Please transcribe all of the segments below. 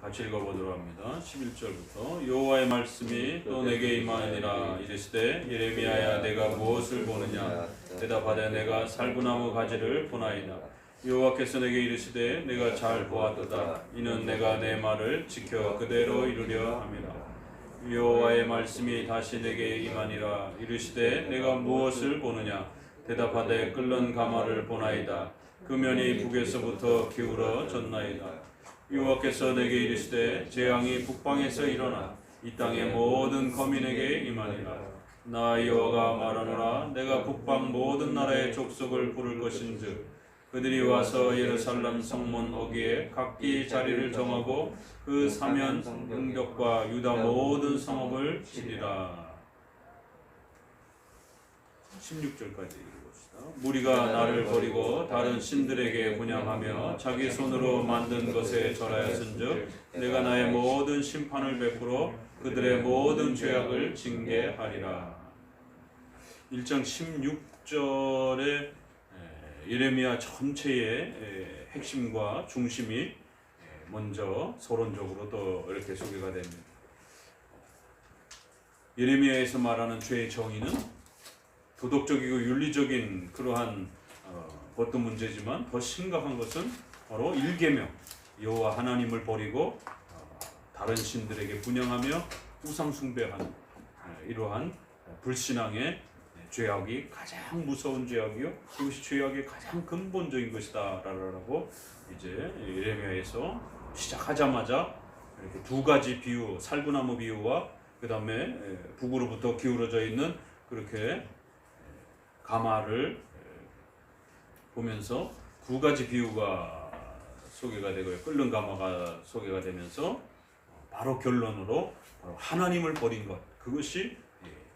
같이 읽어보도록 합니다. 11절부터 여호와의 말씀이 또 내게 임하니라. 이르시되 예레미야야 내가 무엇을 보느냐. 대답하되 내가 살구나무 가지를 보나이다. 여호와께서 내게 이르시되 내가 잘 보았도다. 이는 내가 내 말을 지켜 그대로 이루려 함이라. 여호와의 말씀이 다시 내게 임하니라. 이르시되 내가 무엇을 보느냐. 대답하되 끓는 가마를 보나이다. 그 면이 북에서부터 기울어졌나이다. 여호와께서 내게 이르시되 재앙이 북방에서 일어나 이 땅의 모든 거민에게 임하니라. 나 여호와가 말하노라. 내가 북방 모든 나라의 족속을 부를 것인즉 그들이 와서 예루살렘 성문 어귀에 각기 자리를 정하고 그 사면 응벽과 유다 모든 성읍을 치리라. 16절까지 무리가 나를 버리고 다른 신들에게 분향하며 자기 손으로 만든 것에 절하였은즉 내가 나의 모든 심판을 베풀어 그들의 모든 죄악을 징계하리라. 1장 16절에 예레미야 전체의 핵심과 중심이 먼저 서론적으로 또 이렇게 소개가 됩니다. 예레미야에서 말하는 죄의 정의는 도덕적이고 윤리적인 그러한 것도 문제지만 더 심각한 것은 바로 일계명, 여호와 하나님을 버리고 다른 신들에게 분향하며 우상 숭배하는 이러한 불신앙의 죄악이 가장 무서운 죄악이요, 그것이 죄악의 가장 근본적인 것이다라고 이제 예레미야에서 시작하자마자 이렇게 두 가지 비유, 살구나무 비유와 그 다음에 북으로부터 기울어져 있는 그렇게 가마를 보면서 두 가지 비유가 소개가 되고요. 끓는 가마가 소개가 되면서 바로 결론으로 바로 하나님을 버린 것, 그것이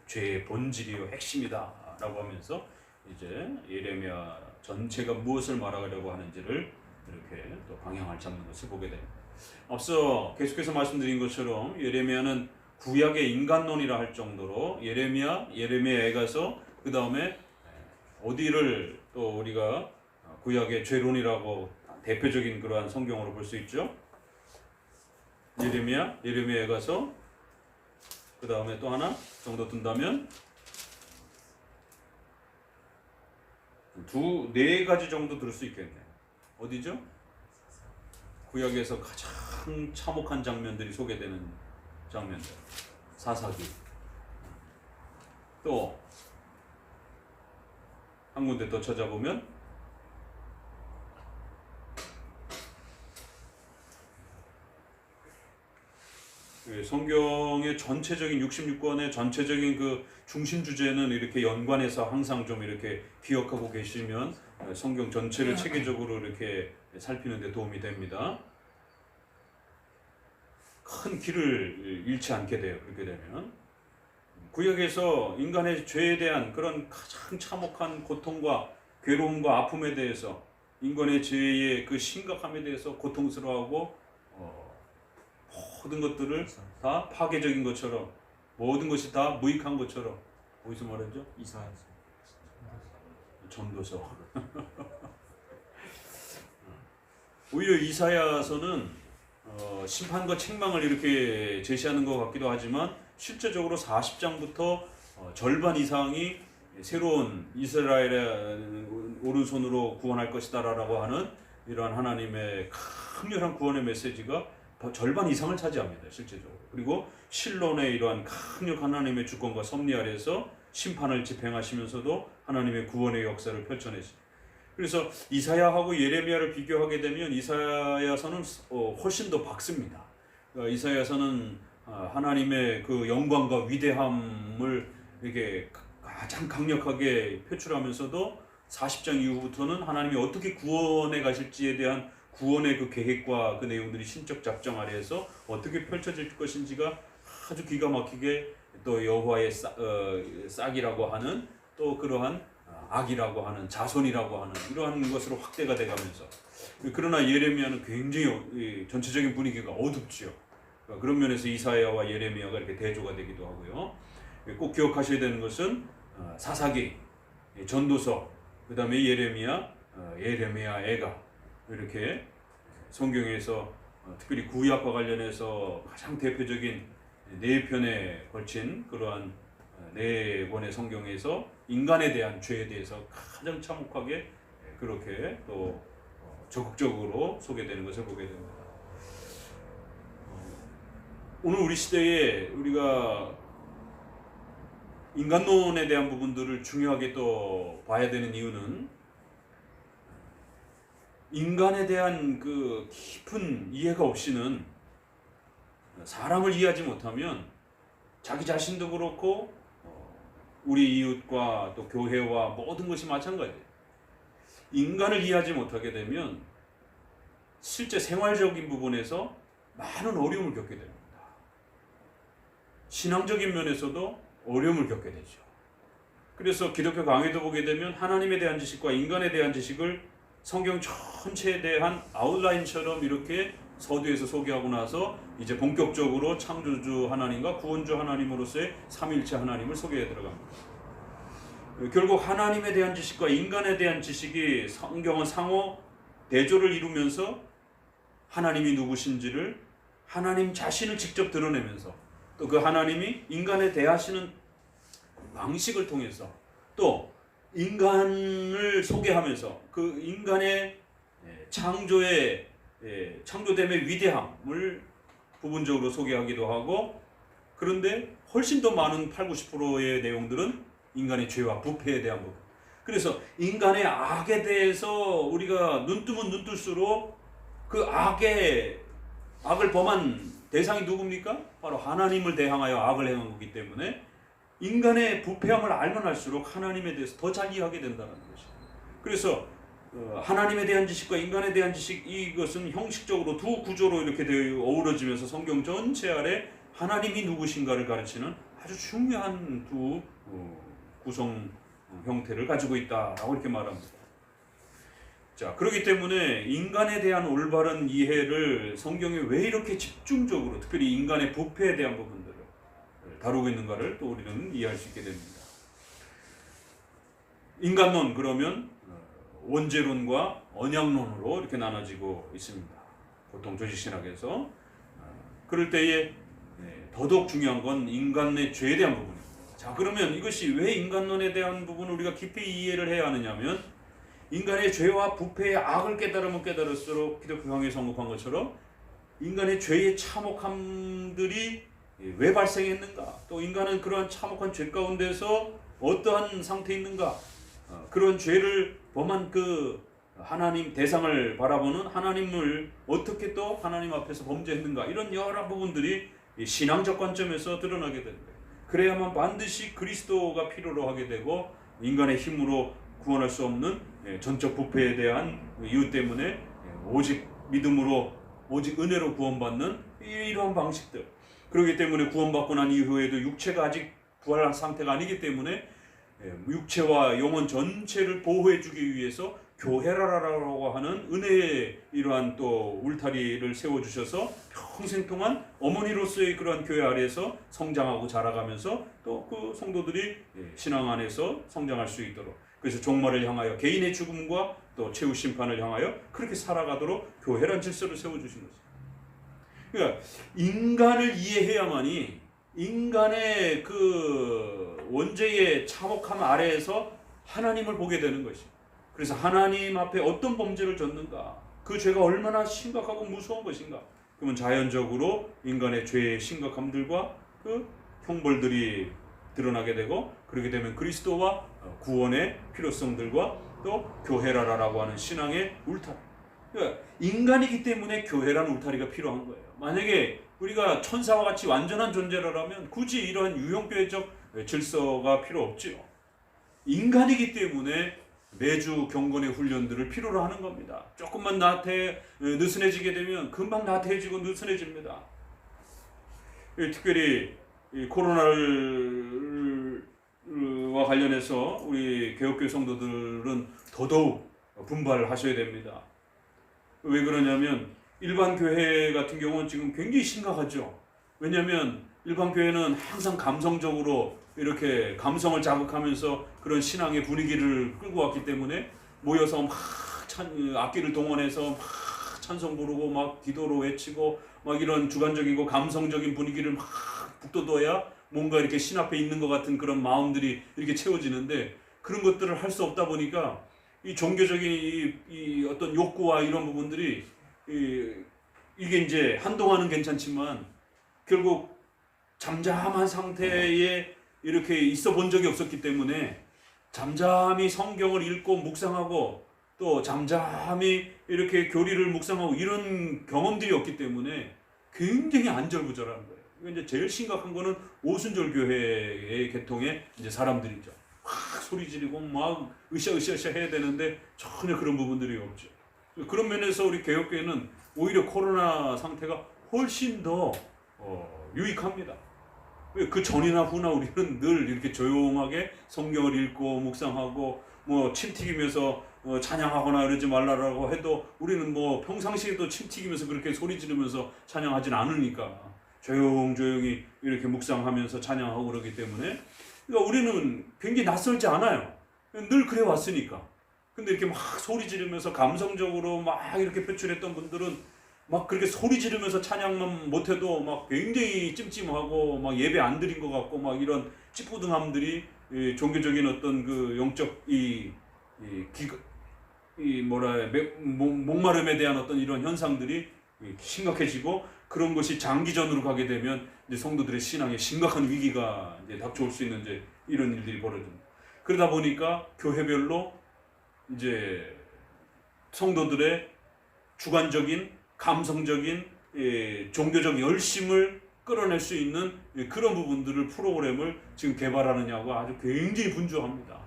죄의 본질이요 핵심이다 라고 하면서 이제 예레미야 전체가 무엇을 말하려고 하는지를 이렇게 또 방향을 잡는 것을 보게 됩니다. 앞서 계속해서 말씀드린 것처럼 예레미야는 구약의 인간론이라 할 정도로 예레미야에 가서 그 다음에 어디를 또 우리가 구약의 죄론이라고 대표적인 그러한 성경으로 볼 수 있죠. 예레미야에 가서 그 다음에 또 하나 정도 둔다면 네 가지 정도 들을 수 있겠네요. 어디죠? 구약에서 가장 참혹한 장면들이 소개되는 장면들, 사사기. 또 한 군데 더 찾아보면 성경의 전체적인 66권의 전체적인 그 중심 주제는 이렇게 연관해서 항상 좀 이렇게 기억하고 계시면 성경 전체를 체계적으로 이렇게 살피는 데 도움이 됩니다. 큰 길을 잃지 않게 돼요. 그렇게 되면 구약에서 인간의 죄에 대한 그런 가장 참혹한 고통과 괴로움과 아픔에 대해서, 인간의 죄의 그 심각함에 대해서 고통스러워하고 모든 것들을 다 파괴적인 것처럼, 모든 것이 다 무익한 것처럼, 어디서 말하죠? 이사야서. 전도서. 오히려 이사야서는 심판과 책망을 이렇게 제시하는 것 같기도 하지만 실제적으로 40장부터 절반 이상이 새로운 이스라엘의 오른손으로 구원할 것이다 라고 하는 이러한 하나님의 강렬한 구원의 메시지가 절반 이상을 차지합니다. 실제적으로. 그리고 실론의 이러한 강력한 하나님의 주권과 섭리 아래에서 심판을 집행하시면서도 하나님의 구원의 역사를 펼쳐내시. 그래서 이사야하고 예레미야를 비교하게 되면 이사야서는 훨씬 더 밝습니다. 그러니까 이사야서는 하나님의 그 영광과 위대함을 이렇게 가장 강력하게 표출하면서도 40장 이후부터는 하나님이 어떻게 구원해 가실지에 대한 구원의 그 계획과 그 내용들이 신적 작정 아래에서 어떻게 펼쳐질 것인지가 아주 기가 막히게, 또 여호와의 싹이라고 하는, 또 그러한 악이라고 하는, 자손이라고 하는 이러한 것으로 확대가 돼가면서, 그러나 예레미야는 굉장히 전체적인 분위기가 어둡지요. 그런 면에서 이사야와 예레미야가 이렇게 대조가 되기도 하고요. 꼭 기억하셔야 되는 것은 사사기, 전도서, 그 다음에 예레미야, 애가 이렇게 성경에서 특별히 구약과 관련해서 가장 대표적인 네 편에 걸친 그러한 네 권의 성경에서 인간에 대한 죄에 대해서 가장 참혹하게 그렇게 또 적극적으로 소개되는 것을 보게 됩니다. 오늘 우리 시대에 우리가 인간론에 대한 부분들을 중요하게 또 봐야 되는 이유는 인간에 대한 그 깊은 이해가 없이는 사람을 이해하지 못하면 자기 자신도 그렇고 우리 이웃과 또 교회와 모든 것이 마찬가지예요. 인간을 이해하지 못하게 되면 실제 생활적인 부분에서 많은 어려움을 겪게 됩니다. 신앙적인 면에서도 어려움을 겪게 되죠. 그래서 기독교 강의도 보게 되면 하나님에 대한 지식과 인간에 대한 지식을 성경 전체에 대한 아웃라인처럼 이렇게 서두에서 소개하고 나서 이제 본격적으로 창조주 하나님과 구원주 하나님으로서의 삼위일체 하나님을 소개해 들어갑니다. 결국 하나님에 대한 지식과 인간에 대한 지식이 성경은 상호 대조를 이루면서 하나님이 누구신지를 하나님 자신을 직접 드러내면서 또 그 하나님이 인간에 대하시는 방식을 통해서 또 인간을 소개하면서 그 인간의 창조의 창조됨의 위대함을 부분적으로 소개하기도 하고, 그런데 훨씬 더 많은 80~90%의 내용들은 인간의 죄와 부패에 대한 부분. 그래서 인간의 악에 대해서 우리가 눈 뜨면 눈 뜰수록 그 악을 범한 대상이 누굽니까? 바로 하나님을 대항하여 악을 행한 거기 때문에 인간의 부패함을 알면 알수록 하나님에 대해서 더 잘 이해하게 된다는 것이죠. 그래서 하나님에 대한 지식과 인간에 대한 지식, 이것은 형식적으로 두 구조로 이렇게 어우러지면서 성경 전체 아래 하나님이 누구신가를 가르치는 아주 중요한 두 구성 형태를 가지고 있다라고 이렇게 말합니다. 자, 그렇기 때문에 인간에 대한 올바른 이해를 성경이 왜 이렇게 집중적으로 특별히 인간의 부패에 대한 부분들을 다루고 있는가를 또 우리는 이해할 수 있게 됩니다. 인간론, 그러면 원죄론과 언약론으로 이렇게 나눠지고 있습니다. 보통 조직신학에서. 그럴 때에 더더욱 중요한 건 인간의 죄에 대한 부분입니다. 자, 그러면 이것이 왜 인간론에 대한 부분을 우리가 깊이 이해를 해야 하느냐면, 인간의 죄와 부패의 악을 깨달으면 깨달을수록 기독교 강의에 언급한 것처럼 인간의 죄의 참혹함들이 왜 발생했는가, 또 인간은 그러한 참혹한 죄 가운데서 어떠한 상태에 있는가, 그런 죄를 범한 그 하나님 대상을 바라보는 하나님을 어떻게 또 하나님 앞에서 범죄했는가, 이런 여러 부분들이 신앙적 관점에서 드러나게 됩니다. 그래야만 반드시 그리스도가 필요로 하게 되고 인간의 힘으로 구원할 수 없는 전적 부패에 대한 이유 때문에 오직 믿음으로, 오직 은혜로 구원받는 이러한 방식들. 그렇기 때문에 구원받고 난 이후에도 육체가 아직 부활한 상태가 아니기 때문에 육체와 영혼 전체를 보호해주기 위해서 교회라라고 하는 은혜의 이러한 또 울타리를 세워주셔서 평생 동안 어머니로서의 그러한 교회 아래에서 성장하고 자라가면서 또 그 성도들이 신앙 안에서 성장할 수 있도록, 그래서 종말을 향하여 개인의 죽음과 또 최후 심판을 향하여 그렇게 살아가도록 교회란 질서를 세워주신 거죠. 그러니까 인간을 이해해야만이 인간의 그 원죄의 참혹함 아래에서 하나님을 보게 되는 것이죠. 그래서 하나님 앞에 어떤 범죄를 졌는가, 그 죄가 얼마나 심각하고 무서운 것인가, 그러면 자연적으로 인간의 죄의 심각함들과 그 형벌들이 드러나게 되고, 그렇게 되면 그리스도와 구원의 필요성들과 또 교회라라고 하는 신앙의 울타리, 그러니까 인간이기 때문에 교회라는 울타리가 필요한 거예요. 만약에 우리가 천사와 같이 완전한 존재라면 굳이 이런 유형교회적 질서가 필요 없지요. 인간이기 때문에 매주 경건의 훈련들을 필요로 하는 겁니다. 조금만 느슨해지게 되면 금방 나태해지고 느슨해집니다. 특별히 코로나와 관련해서 우리 개혁교회 성도들은 더더욱 분발하셔야 됩니다. 왜 그러냐면 일반 교회 같은 경우는 지금 굉장히 심각하죠. 왜냐하면 일반 교회는 항상 감성적으로 이렇게 감성을 자극하면서 그런 신앙의 분위기를 끌고 왔기 때문에 모여서 막 악기를 동원해서 막 찬송 부르고 막 기도로 외치고 막 이런 주관적이고 감성적인 분위기를 막 북돋워야 뭔가 이렇게 신 앞에 있는 것 같은 그런 마음들이 이렇게 채워지는데, 그런 것들을 할 수 없다 보니까 이 종교적인 이 어떤 욕구와 이런 부분들이 이게 이제 한동안은 괜찮지만 결국 잠잠한 상태에 이렇게 있어 본 적이 없었기 때문에 잠잠히 성경을 읽고 묵상하고 또 잠잠히 이렇게 교리를 묵상하고 이런 경험들이 없기 때문에 굉장히 안절부절한 거예요. 이제 제일 심각한 거는 오순절 교회의 계통의 이제 사람들이죠. 막 소리 지르고 막 으쌰으쌰으쌰 해야 되는데 전혀 그런 부분들이 없죠. 그런 면에서 우리 개혁교회는 오히려 코로나 상태가 훨씬 더 유익합니다. 그 전이나 후나 우리는 늘 이렇게 조용하게 성경을 읽고 묵상하고 뭐 침 튀기면서 찬양하거나 그러지 말라라고 해도 우리는 뭐 평상시에도 침 튀기면서 그렇게 소리 지르면서 찬양하진 않으니까 조용조용히 이렇게 묵상하면서 찬양하고 그러기 때문에, 그러니까 우리는 굉장히 낯설지 않아요. 늘 그래 왔으니까. 근데 이렇게 막 소리 지르면서 감성적으로 막 이렇게 표출했던 분들은 막 그렇게 소리 지르면서 찬양만 못해도 막 굉장히 찜찜하고 막 예배 안 드린 것 같고 막 이런 찌뿌둥함들이 종교적인 어떤 그 영적 목마름에 대한 어떤 이런 현상들이 심각해지고, 그런 것이 장기전으로 가게 되면 이제 성도들의 신앙에 심각한 위기가 이제 닥쳐올 수 있는 이제 이런 일들이 벌어집니다. 그러다 보니까 교회별로 이제 성도들의 주관적인 감성적인 종교적 열심을 끌어낼 수 있는 그런 부분들을 프로그램을 지금 개발하느냐고 아주 굉장히 분주합니다.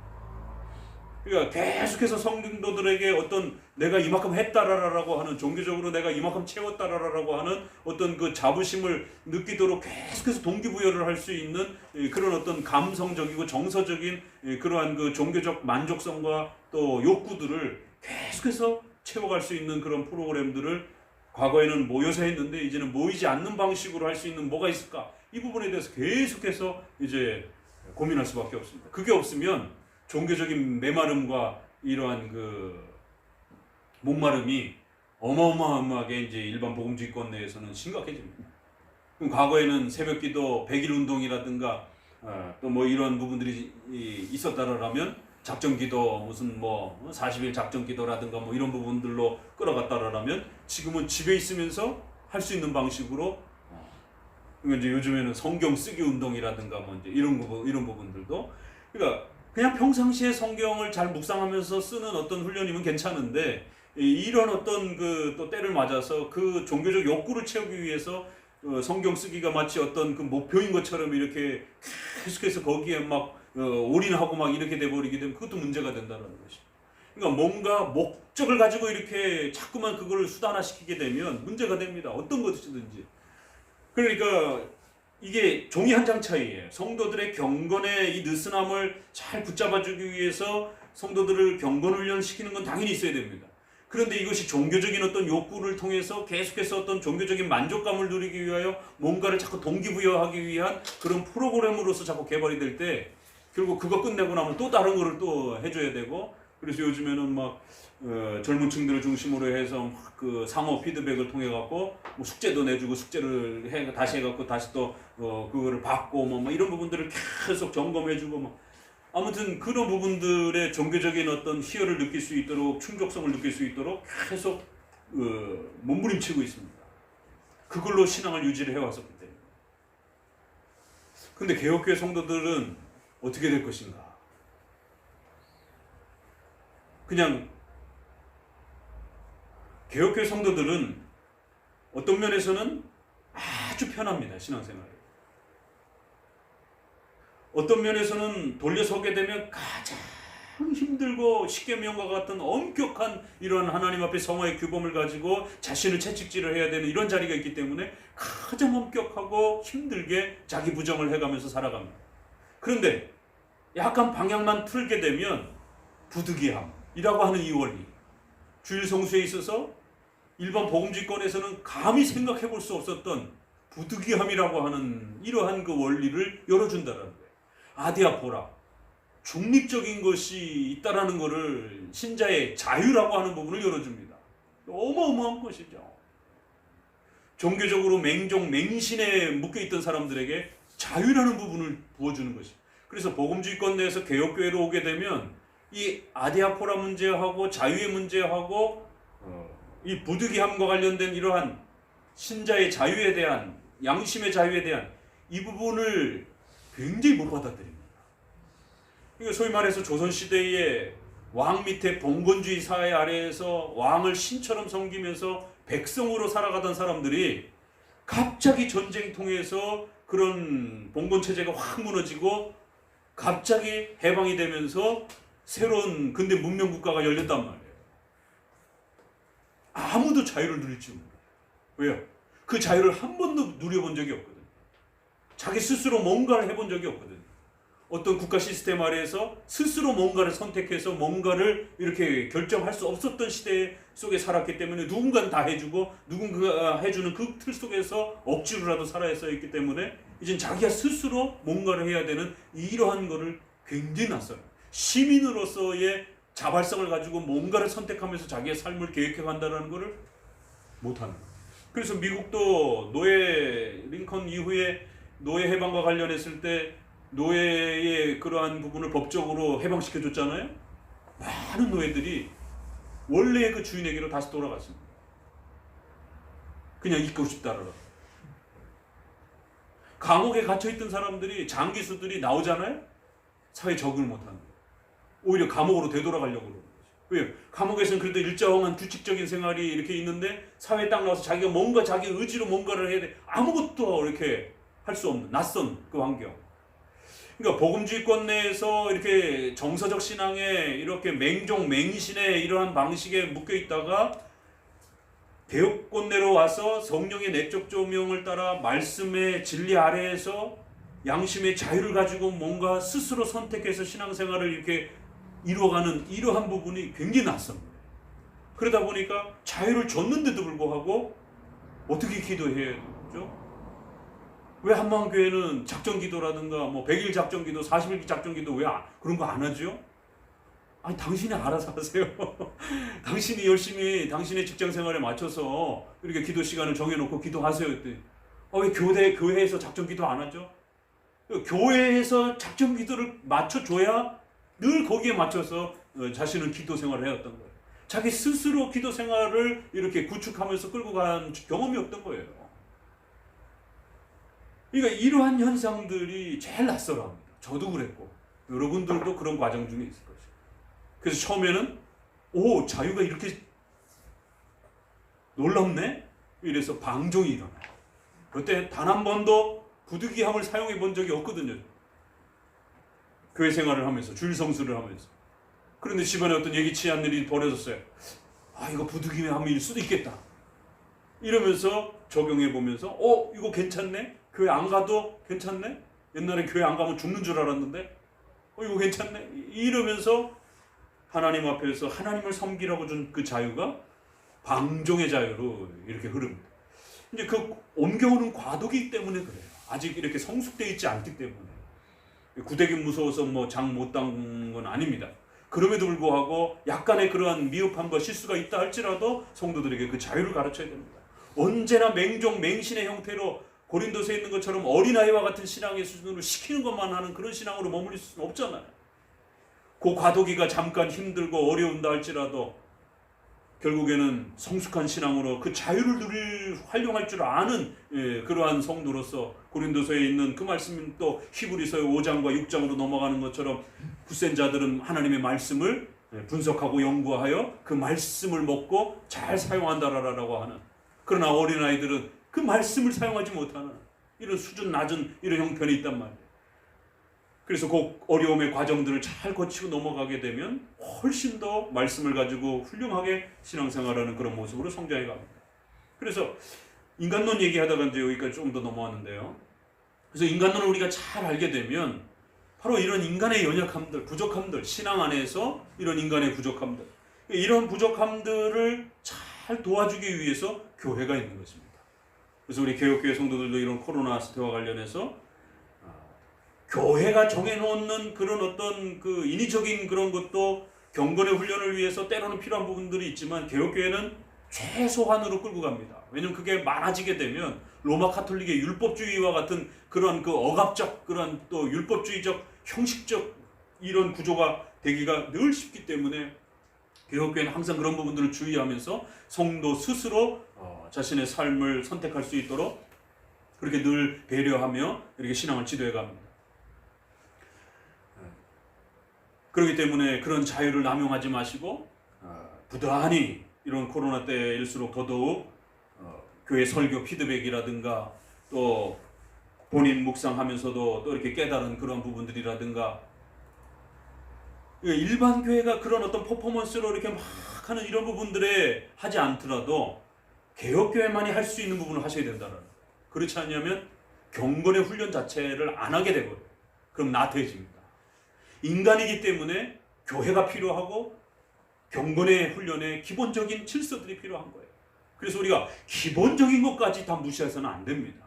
그러니까 계속해서 성도들에게 어떤 내가 이만큼 했다라라고 하는, 종교적으로 내가 이만큼 채웠다라라고 하는 어떤 그 자부심을 느끼도록 계속해서 동기부여를 할 수 있는 그런 어떤 감성적이고 정서적인 그러한 그 종교적 만족성과 또 욕구들을 계속해서 채워갈 수 있는 그런 프로그램들을 과거에는 모여서 했는데 이제는 모이지 않는 방식으로 할 수 있는 뭐가 있을까? 이 부분에 대해서 계속해서 이제 고민할 수밖에 없습니다. 그게 없으면 종교적인 메마름과 이러한 그 목마름이 어마어마하게 이제 일반 복음주의권 내에서는 심각해집니다. 그럼 과거에는 새벽기도 100일 운동이라든가 또 뭐 이런 부분들이 있었다라면 작전기도 무슨 뭐 40일 작전기도라든가 뭐 이런 부분들로 끌어갔다라면 지금은 집에 있으면서 할 수 있는 방식으로 이제 요즘에는 성경 쓰기 운동이라든가 뭐 이제 이런 부분들도, 그러니까 그냥 평상시에 성경을 잘 묵상하면서 쓰는 어떤 훈련이면 괜찮은데 이런 어떤 그 또 때를 맞아서 그 종교적 욕구를 채우기 위해서 성경 쓰기가 마치 어떤 그 목표인 것처럼 이렇게 계속해서 거기에 막 올인하고 막 이렇게 돼버리게 되면 그것도 문제가 된다는 것이. 그러니까 뭔가 목적을 가지고 이렇게 자꾸만 그걸 수단화시키게 되면 문제가 됩니다. 어떤 것이든지. 그러니까 이게 종이 한 장 차이예요. 성도들의 경건의 이 느슨함을 잘 붙잡아주기 위해서 성도들을 경건 훈련시키는 건 당연히 있어야 됩니다. 그런데 이것이 종교적인 어떤 욕구를 통해서 계속해서 어떤 종교적인 만족감을 누리기 위하여 뭔가를 자꾸 동기부여하기 위한 그런 프로그램으로서 자꾸 개발이 될 때 결국 그거 끝내고 나면 또 다른 거를 또 해줘야 되고, 그래서 요즘에는 막 젊은 층들을 중심으로 해서 막 그 상호 피드백을 통해 갖고 뭐 숙제도 내주고 숙제를 다시 해갖고 다시 또 그거를 받고 뭐 이런 부분들을 계속 점검해주고 뭐 아무튼 그런 부분들의 종교적인 어떤 희열을 느낄 수 있도록, 충족성을 느낄 수 있도록 계속 몸부림치고 있습니다. 그걸로 신앙을 유지를 해왔었기 때문에. 근데 개혁교회 성도들은 어떻게 될 것인가? 그냥 개혁교회 성도들은 어떤 면에서는 아주 편합니다. 신앙생활이. 어떤 면에서는 돌려서게 되면 가장 힘들고 십계명과 같은 엄격한 이런 하나님 앞에 성화의 규범을 가지고 자신을 채찍질을 해야 되는 이런 자리가 있기 때문에 가장 엄격하고 힘들게 자기 부정을 해가면서 살아갑니다. 그런데 약간 방향만 틀게 되면 부득이함이라고 하는 이 원리, 주일 성수에 있어서 일반 복음주의권에서는 감히 생각해 볼 수 없었던 부득이함이라고 하는 이러한 그 원리를 열어준다는 거예요. 아디아포라, 중립적인 것이 있다라는 것을 신자의 자유라고 하는 부분을 열어줍니다. 어마어마한 것이죠. 종교적으로 맹종, 맹신에 묶여있던 사람들에게 자유라는 부분을 부어주는 것이. 그래서 복음주의권 내에서 개혁교회로 오게 되면 이 아디아포라 문제하고 자유의 문제하고 이 부득이함과 관련된 이러한 신자의 자유에 대한, 양심의 자유에 대한 이 부분을 굉장히 못 받아들입니다. 그러니까 소위 말해서 조선시대의 왕 밑에 봉건주의 사회 아래에서 왕을 신처럼 섬기면서 백성으로 살아가던 사람들이 갑자기 전쟁 통해서 그런 봉건체제가 확 무너지고 갑자기 해방이 되면서 새로운 근대 문명국가가 열렸단 말이에요. 아무도 자유를 누릴지 몰라요. 왜요? 그 자유를 한 번도 누려본 적이 없거든요. 자기 스스로 뭔가를 해본 적이 없거든요. 어떤 국가 시스템 아래에서 스스로 뭔가를 선택해서 뭔가를 이렇게 결정할 수 없었던 시대 속에 살았기 때문에 누군가는 다 해주고 누군가가 해주는 그 틀 속에서 억지로라도 살아야 했기 때문에 이젠 자기가 스스로 뭔가를 해야 되는 이러한 거를 굉장히 낯설어요. 시민으로서의 자발성을 가지고 뭔가를 선택하면서 자기의 삶을 계획해 간다는 것을 못하는 거예요. 그래서 미국도 노예 링컨 이후에 노예 해방과 관련했을 때 노예의 그러한 부분을 법적으로 해방시켜 줬잖아요. 많은 노예들이 원래의 그 주인에게로 다시 돌아갔습니다. 그냥 있고 싶다라고. 감옥에 갇혀있던 사람들이, 장기수들이 나오잖아요. 사회에 적응을 못하는 거예요. 오히려 감옥으로 되돌아가려고 그러는 거죠. 왜요? 감옥에서는 그래도 일정한 규칙적인 생활이 이렇게 있는데 사회에 딱 나와서 자기가 뭔가 자기 의지로 뭔가를 해야 돼. 아무것도 이렇게 할 수 없는 낯선 그 환경. 그러니까 복음주의권 내에서 이렇게 정서적 신앙에 이렇게 맹종, 맹신의 이러한 방식에 묶여 있다가 개혁권 내로 와서 성령의 내적 조명을 따라 말씀의 진리 아래에서 양심의 자유를 가지고 뭔가 스스로 선택해서 신앙생활을 이렇게 이루어가는 이러한 부분이 굉장히 낯섭니다. 그러다 보니까 자유를 줬는데도 불구하고 어떻게 기도해야죠? 왜 한마음교회는 작전기도라든가 뭐 100일 작전기도, 40일 작전기도 왜 그런 거 안 하죠? 아니 당신이 알아서 하세요. 당신이 열심히 당신의 직장생활에 맞춰서 이렇게 기도 시간을 정해놓고 기도하세요. 왜 교회에서 작전기도 안 하죠? 교회에서 작전기도를 맞춰줘야 늘 거기에 맞춰서 자신은 기도 생활을 해왔던 거예요. 자기 스스로 기도 생활을 이렇게 구축하면서 끌고 간 경험이 없던 거예요. 그러니까 이러한 현상들이 제일 낯설어합니다. 저도 그랬고 여러분들도 그런 과정 중에 있을 거죠. 그래서 처음에는 자유가 이렇게 놀랍네? 이래서 방종이 일어나요. 그때 단 한 번도 부득이함을 사용해 본 적이 없거든요. 교회 생활을 하면서, 주일 성수를 하면서. 그런데 집안에 어떤 예기치 않은 일이 벌어졌어요. 이거 부득이함일 수도 있겠다. 이러면서 적용해 보면서 이거 괜찮네? 교회 안 가도 괜찮네? 옛날에 교회 안 가면 죽는 줄 알았는데 이거 괜찮네? 이러면서 하나님 앞에서 하나님을 섬기라고 준 그 자유가 방종의 자유로 이렇게 흐릅니다. 이제 그 옮겨오는 과도기 때문에 그래요. 아직 이렇게 성숙되어 있지 않기 때문에. 구대기 무서워서 뭐 장 못 딴 건 아닙니다. 그럼에도 불구하고 약간의 그러한 미흡함과 실수가 있다 할지라도 성도들에게 그 자유를 가르쳐야 됩니다. 언제나 맹종, 맹신의 형태로 고린도서에 있는 것처럼 어린아이와 같은 신앙의 수준으로 시키는 것만 하는 그런 신앙으로 머물릴 수는 없잖아요. 그 과도기가 잠깐 힘들고 어려운다 할지라도 결국에는 성숙한 신앙으로 그 자유를 활용할 줄 아는 그러한 성도로서 고린도서에 있는 그 말씀은 또 히브리서 5장과 6장으로 넘어가는 것처럼 굳센 자들은 하나님의 말씀을 분석하고 연구하여 그 말씀을 먹고 잘 사용한다라고 하는, 그러나 어린아이들은 그 말씀을 사용하지 못하는 이런 수준 낮은 이런 형편이 있단 말이에요. 그래서 그 어려움의 과정들을 잘 거치고 넘어가게 되면 훨씬 더 말씀을 가지고 훌륭하게 신앙생활하는 그런 모습으로 성장해 갑니다. 그래서 인간론 얘기하다가 이제 여기까지 좀 더 넘어왔는데요. 그래서 인간론을 우리가 잘 알게 되면 바로 이런 인간의 연약함들, 부족함들, 신앙 안에서 이런 인간의 부족함들, 이런 부족함들을 잘 도와주기 위해서 교회가 있는 것입니다. 그래서 우리 개혁교회 성도들도 이런 코로나 사태와 관련해서 교회가 정해놓는 그런 어떤 그 인위적인 그런 것도 경건의 훈련을 위해서 때로는 필요한 부분들이 있지만 개혁교회는 최소한으로 끌고 갑니다. 왜냐면 그게 많아지게 되면 로마 카톨릭의 율법주의와 같은 그런 그 억압적 그런 또 율법주의적 형식적 이런 구조가 되기가 늘 쉽기 때문에 개혁교회는 항상 그런 부분들을 주의하면서 성도 스스로 자신의 삶을 선택할 수 있도록 그렇게 늘 배려하며 이렇게 신앙을 지도해 갑니다. 그렇기 때문에 그런 자유를 남용하지 마시고 부단히 이런 코로나 때일수록 더더욱 교회 설교 피드백이라든가 또 본인 묵상하면서도 또 이렇게 깨달은 그런 부분들이라든가 일반 교회가 그런 어떤 퍼포먼스로 이렇게 막 하는 이런 부분들에 하지 않더라도 개혁교회만이 할 수 있는 부분을 하셔야 된다는. 그렇지 않냐면 경건의 훈련 자체를 안 하게 되거든요. 그럼 나태해집니다. 인간이기 때문에 교회가 필요하고 경건의 훈련에 기본적인 질서들이 필요한 거예요. 그래서 우리가 기본적인 것까지 다 무시해서는 안 됩니다.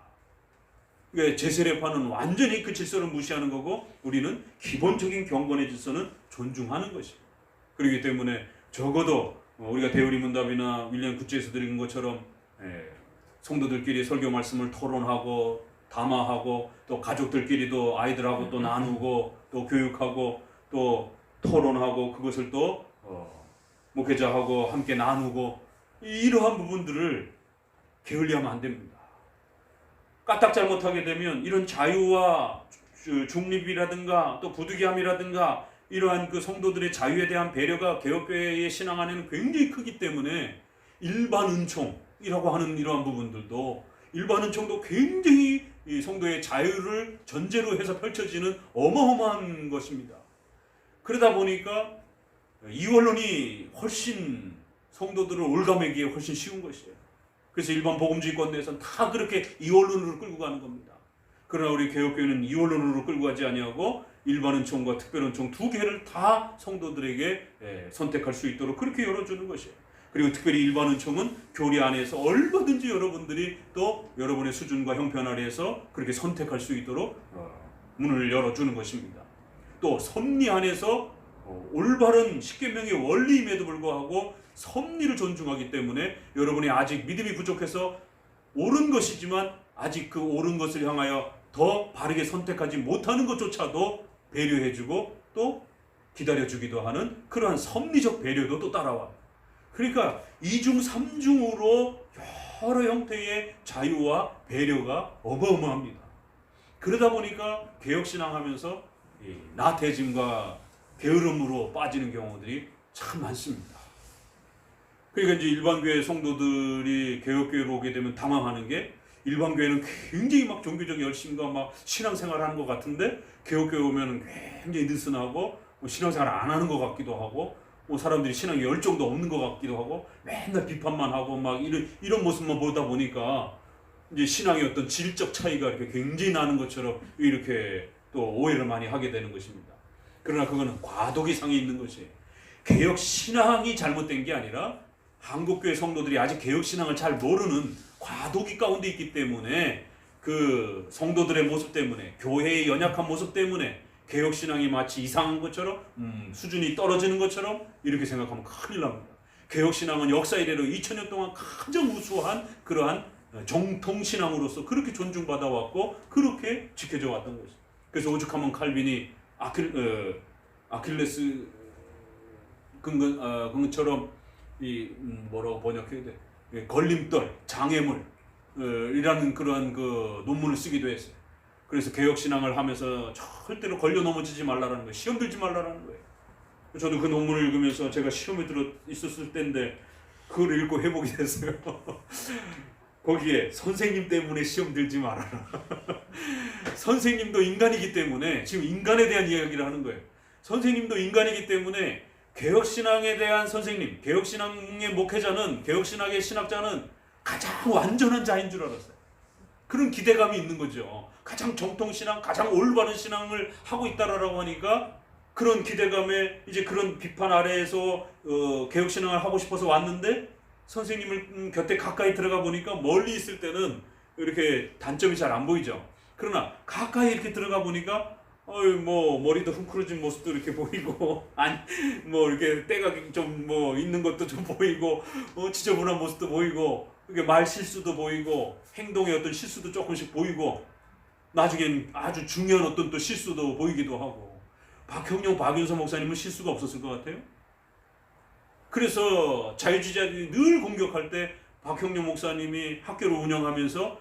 제세례파는 완전히 그 질서를 무시하는 거고 우리는 기본적인 경건의 질서는 존중하는 것이에요. 그렇기 때문에 적어도 우리가 대우리 문답이나 윌리엄 굿즈에서 드린 것처럼 성도들끼리 설교 말씀을 토론하고 담화하고 또 가족들끼리도 아이들하고 또 나누고 또 교육하고 또 토론하고 그것을 또 목회자하고 함께 나누고 이러한 부분들을 게을리하면 안 됩니다. 까딱 잘못하게 되면 이런 자유와 중립이라든가 또 부득이함이라든가 이러한 그 성도들의 자유에 대한 배려가 개혁교회의 신앙 안에는 굉장히 크기 때문에 일반 은총이라고 하는 이러한 부분들도 일반 은총도 굉장히 이 성도의 자유를 전제로 해서 펼쳐지는 어마어마한 것입니다. 그러다 보니까 이원론이 훨씬 성도들을 올가매기에 훨씬 쉬운 것이에요. 그래서 일반 복음주의권 내에서는 다 그렇게 이원론으로 끌고 가는 겁니다. 그러나 우리 개혁교회는 이원론으로 끌고 가지 아니하고 일반 은총과 특별 은총 두 개를 다 성도들에게 선택할 수 있도록 그렇게 열어주는 것이에요. 그리고 특별히 일반 은총은 교리 안에서 얼마든지 여러분들이 또 여러분의 수준과 형편 아래에서 그렇게 선택할 수 있도록 문을 열어주는 것입니다. 또 섭리 안에서 올바른 십계명의 원리임에도 불구하고 섭리를 존중하기 때문에 여러분이 아직 믿음이 부족해서 옳은 것이지만 아직 그 옳은 것을 향하여 더 바르게 선택하지 못하는 것조차도 배려해주고 또 기다려주기도 하는 그러한 섭리적 배려도 또 따라와요. 그러니까 2중 3중으로 여러 형태의 자유와 배려가 어마어마합니다. 그러다 보니까 개혁신앙하면서 나태해짐과 게으름으로 빠지는 경우들이 참 많습니다. 그러니까 이제 일반교회 성도들이 개혁교회로 오게 되면 당황하는 게 일반교회는 굉장히 막 종교적 열심과 막 신앙생활 하는 것 같은데 개혁교회 오면 굉장히 느슨하고 신앙생활 안 하는 것 같기도 하고 사람들이 신앙에 열정도 없는 것 같기도 하고 맨날 비판만 하고 막 이런 모습만 보다 보니까 이제 신앙의 어떤 질적 차이가 이렇게 굉장히 나는 것처럼 이렇게 또 오해를 많이 하게 되는 것입니다. 그러나 그거는 과도기 상에 있는 것이에요. 개혁 신앙이 잘못된 게 아니라 한국교회 성도들이 아직 개혁 신앙을 잘 모르는 과도기 가운데 있기 때문에 그 성도들의 모습 때문에 교회의 연약한 모습 때문에 개혁 신앙이 마치 이상한 것처럼 수준이 떨어지는 것처럼 이렇게 생각하면 큰일 납니다. 개혁 신앙은 역사 이래로 2000년 동안 가장 우수한 그러한 정통 신앙으로서 그렇게 존중받아 왔고 그렇게 지켜져 왔던 것입니다. 그래서 오죽하면 칼빈이 아킬레스 근근처럼 이 뭐라고 번역해야 돼? 걸림돌, 장애물 이라는 그러한 그 논문을 쓰기도 했어요. 그래서 개혁신앙을 하면서 절대로 걸려 넘어지지 말라라는 거예요. 시험 들지 말라라는 거예요. 저도 그 논문을 읽으면서 제가 시험에 들어 있었을 때인데 그걸 읽고 회복이 됐어요. 거기에 선생님 때문에 시험 들지 말아라. 선생님도 인간이기 때문에 지금 인간에 대한 이야기를 하는 거예요. 선생님도 인간이기 때문에 개혁신앙에 대한 선생님, 개혁신앙의 목회자는, 개혁신학의 신학자는 가장 완전한 자인 줄 알았어요. 그런 기대감이 있는 거죠. 가장 정통신앙, 가장 올바른 신앙을 하고 있다라고 하니까 그런 기대감에 이제 그런 비판 아래에서 개혁신앙을 하고 싶어서 왔는데 선생님을 곁에 가까이 들어가 보니까 멀리 있을 때는 이렇게 단점이 잘 안 보이죠. 그러나 가까이 이렇게 들어가 보니까 뭐 머리도 헝클어진 모습도 이렇게 보이고, 아니 뭐 이렇게 때가 좀 뭐 있는 것도 좀 보이고, 지저분한 모습도 보이고, 이게 말 실수도 보이고, 행동의 어떤 실수도 조금씩 보이고, 나중엔 아주 중요한 어떤 또 실수도 보이기도 하고. 박형룡, 박윤서 목사님은 실수가 없었을 것 같아요. 그래서 자유주의자들이 늘 공격할 때 박형룡 목사님이 학교를 운영하면서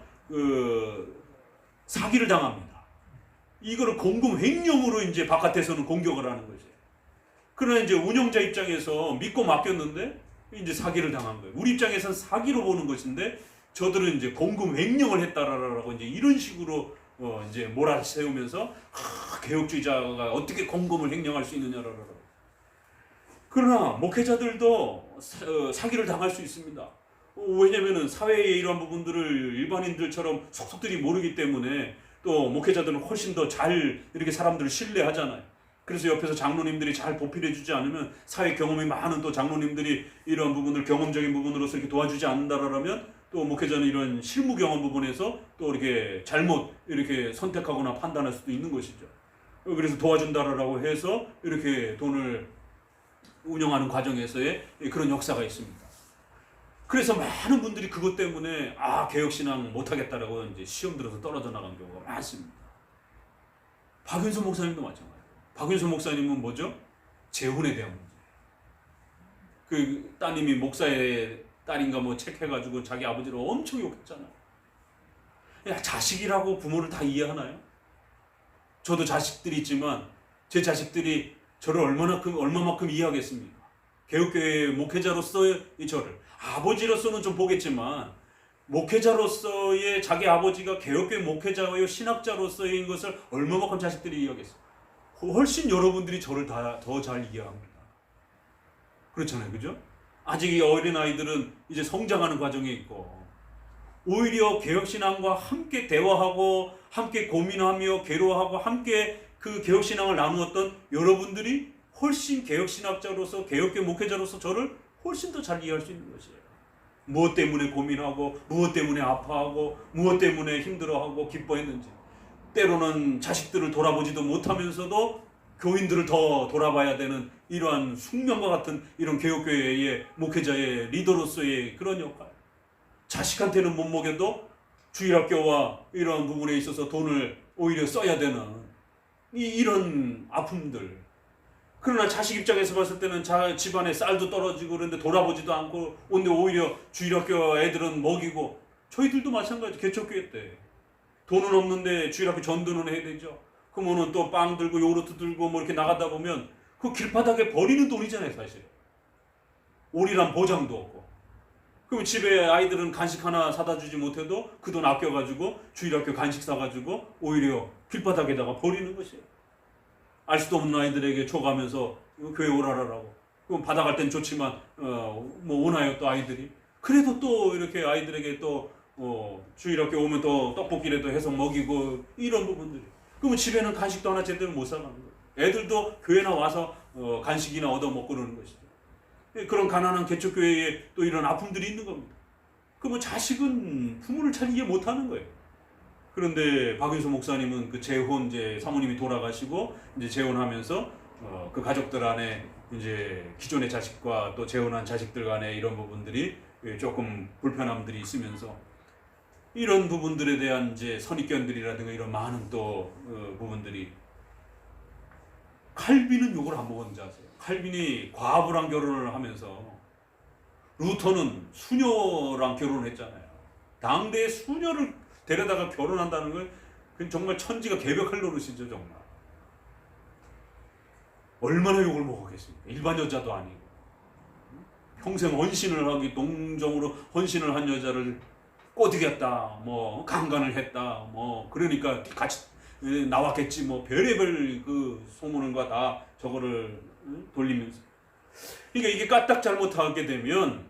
사기를 당합니다. 이거를 공금 횡령으로 이제 바깥에서는 공격을 하는 거죠. 그러나 이제 운영자 입장에서 믿고 맡겼는데 이제 사기를 당한 거예요. 우리 입장에서는 사기로 보는 것인데 저들은 이제 공금 횡령을 했다라고 이제 이런 식으로 이제 몰아세우면서 개혁주의자가 어떻게 공금을 횡령할 수 있느냐라고. 그러나 목회자들도 사기를 당할 수 있습니다. 왜냐면은 사회의 이러한 부분들을 일반인들처럼 속속들이 모르기 때문에 또 목회자들은 훨씬 더 잘 이렇게 사람들을 신뢰하잖아요. 그래서 옆에서 장로님들이 잘 보필해주지 않으면 사회 경험이 많은 또 장로님들이 이런 부분을 경험적인 부분으로서 이렇게 도와주지 않는다라면 또 목회자는 이런 실무 경험 부분에서 또 이렇게 잘못 이렇게 선택하거나 판단할 수도 있는 것이죠. 그래서 도와준다라고 해서 이렇게 돈을 운영하는 과정에서의 그런 역사가 있습니다. 그래서 많은 분들이 그것 때문에 개혁신앙 못하겠다라고 이제 시험 들어서 떨어져 나간 경우가 많습니다. 박윤서 목사님도 마찬가지예요. 박윤서 목사님은 뭐죠? 재혼에 대한 문제. 그 따님이 목사의 딸인가 뭐 책해가지고 자기 아버지를 엄청 욕했잖아요. 야, 자식이라고 부모를 다 이해하나요? 저도 자식들이 있지만 제 자식들이 저를 얼마만큼 이해하겠습니까? 개혁교회 목회자로서의 저를 아버지로서는 좀 보겠지만 목회자로서의 자기 아버지가 개혁교회 목회자요 신학자로서의 것을 얼마만큼 자식들이 이해하겠어요? 훨씬 여러분들이 저를 더 잘 이해합니다. 그렇잖아요, 그죠? 아직 이 어린 아이들은 이제 성장하는 과정에 있고 오히려 개혁신앙과 함께 대화하고 함께 고민하며 괴로워하고 함께 그 개혁신앙을 나누었던 여러분들이 훨씬 개혁신학자로서 개혁교회 목회자로서 저를 훨씬 더 잘 이해할 수 있는 것이에요. 무엇 때문에 고민하고 무엇 때문에 아파하고 무엇 때문에 힘들어하고 기뻐했는지, 때로는 자식들을 돌아보지도 못하면서도 교인들을 더 돌아봐야 되는 이러한 숙명과 같은 이런 개혁교회의 목회자의 리더로서의 그런 역할. 자식한테는 못 먹여도 주일학교와 이런 부분에 있어서 돈을 오히려 써야 되는 이런 아픔들. 그러나 자식 입장에서 봤을 때는 집안에 쌀도 떨어지고 그런데 돌아보지도 않고 근데 오히려 주일학교 애들은 먹이고, 저희들도 마찬가지. 개척교회 때 돈은 없는데 주일학교 전도는 해야 되죠. 그러면은 또 빵 들고 요구르트 들고 뭐 이렇게 나가다 보면 그 길바닥에 버리는 돈이잖아요, 사실. 오리란 보장도 없고. 그럼 집에 아이들은 간식 하나 사다 주지 못해도 그 돈 아껴가지고 주일학교 간식 사가지고 오히려 길바닥에다가 버리는 것이에요. 알 수도 없는 아이들에게 줘가면서 교회 오라라고. 그럼 받아갈 땐 좋지만 뭐 오나요 또 아이들이. 그래도 또 이렇게 아이들에게 또 주일학교 오면 또 떡볶이라도 해서 먹이고 이런 부분들이. 그러면 집에는 간식도 하나 제대로 못 사가는 거예요. 애들도 교회나 와서 간식이나 얻어 먹고 그러는 것이죠. 그런 가난한 개척교회에 또 이런 아픔들이 있는 겁니다. 그러면 자식은 부모를 잘 이해 못하는 거예요. 그런데 박윤수 목사님은 그 재혼, 이제 사모님이 돌아가시고 이제 재혼하면서 그 가족들 안에 이제 기존의 자식과 또 재혼한 자식들 간에 이런 부분들이 조금 불편함들이 있으면서 이런 부분들에 대한 이제 선입견들이라든가 이런 많은 또 부분들이. 칼빈은 욕을 안 먹었는지 아세요? 칼빈이 과부랑 결혼을 하면서 루터는 수녀랑 결혼을 했잖아요. 당대의 수녀를 데려다가 결혼한다는 건 그건 정말 천지가 개벽할 노릇이죠, 정말. 얼마나 욕을 먹었겠습니까? 일반 여자도 아니고. 평생 헌신을 하기, 동정으로 헌신을 한 여자를 꼬드겼다, 뭐 강간을 했다, 뭐 그러니까 같이 나왔겠지, 뭐 별의별 그 소문과 다 저거를 돌리면서. 그러니까 이게 까딱 잘못하게 되면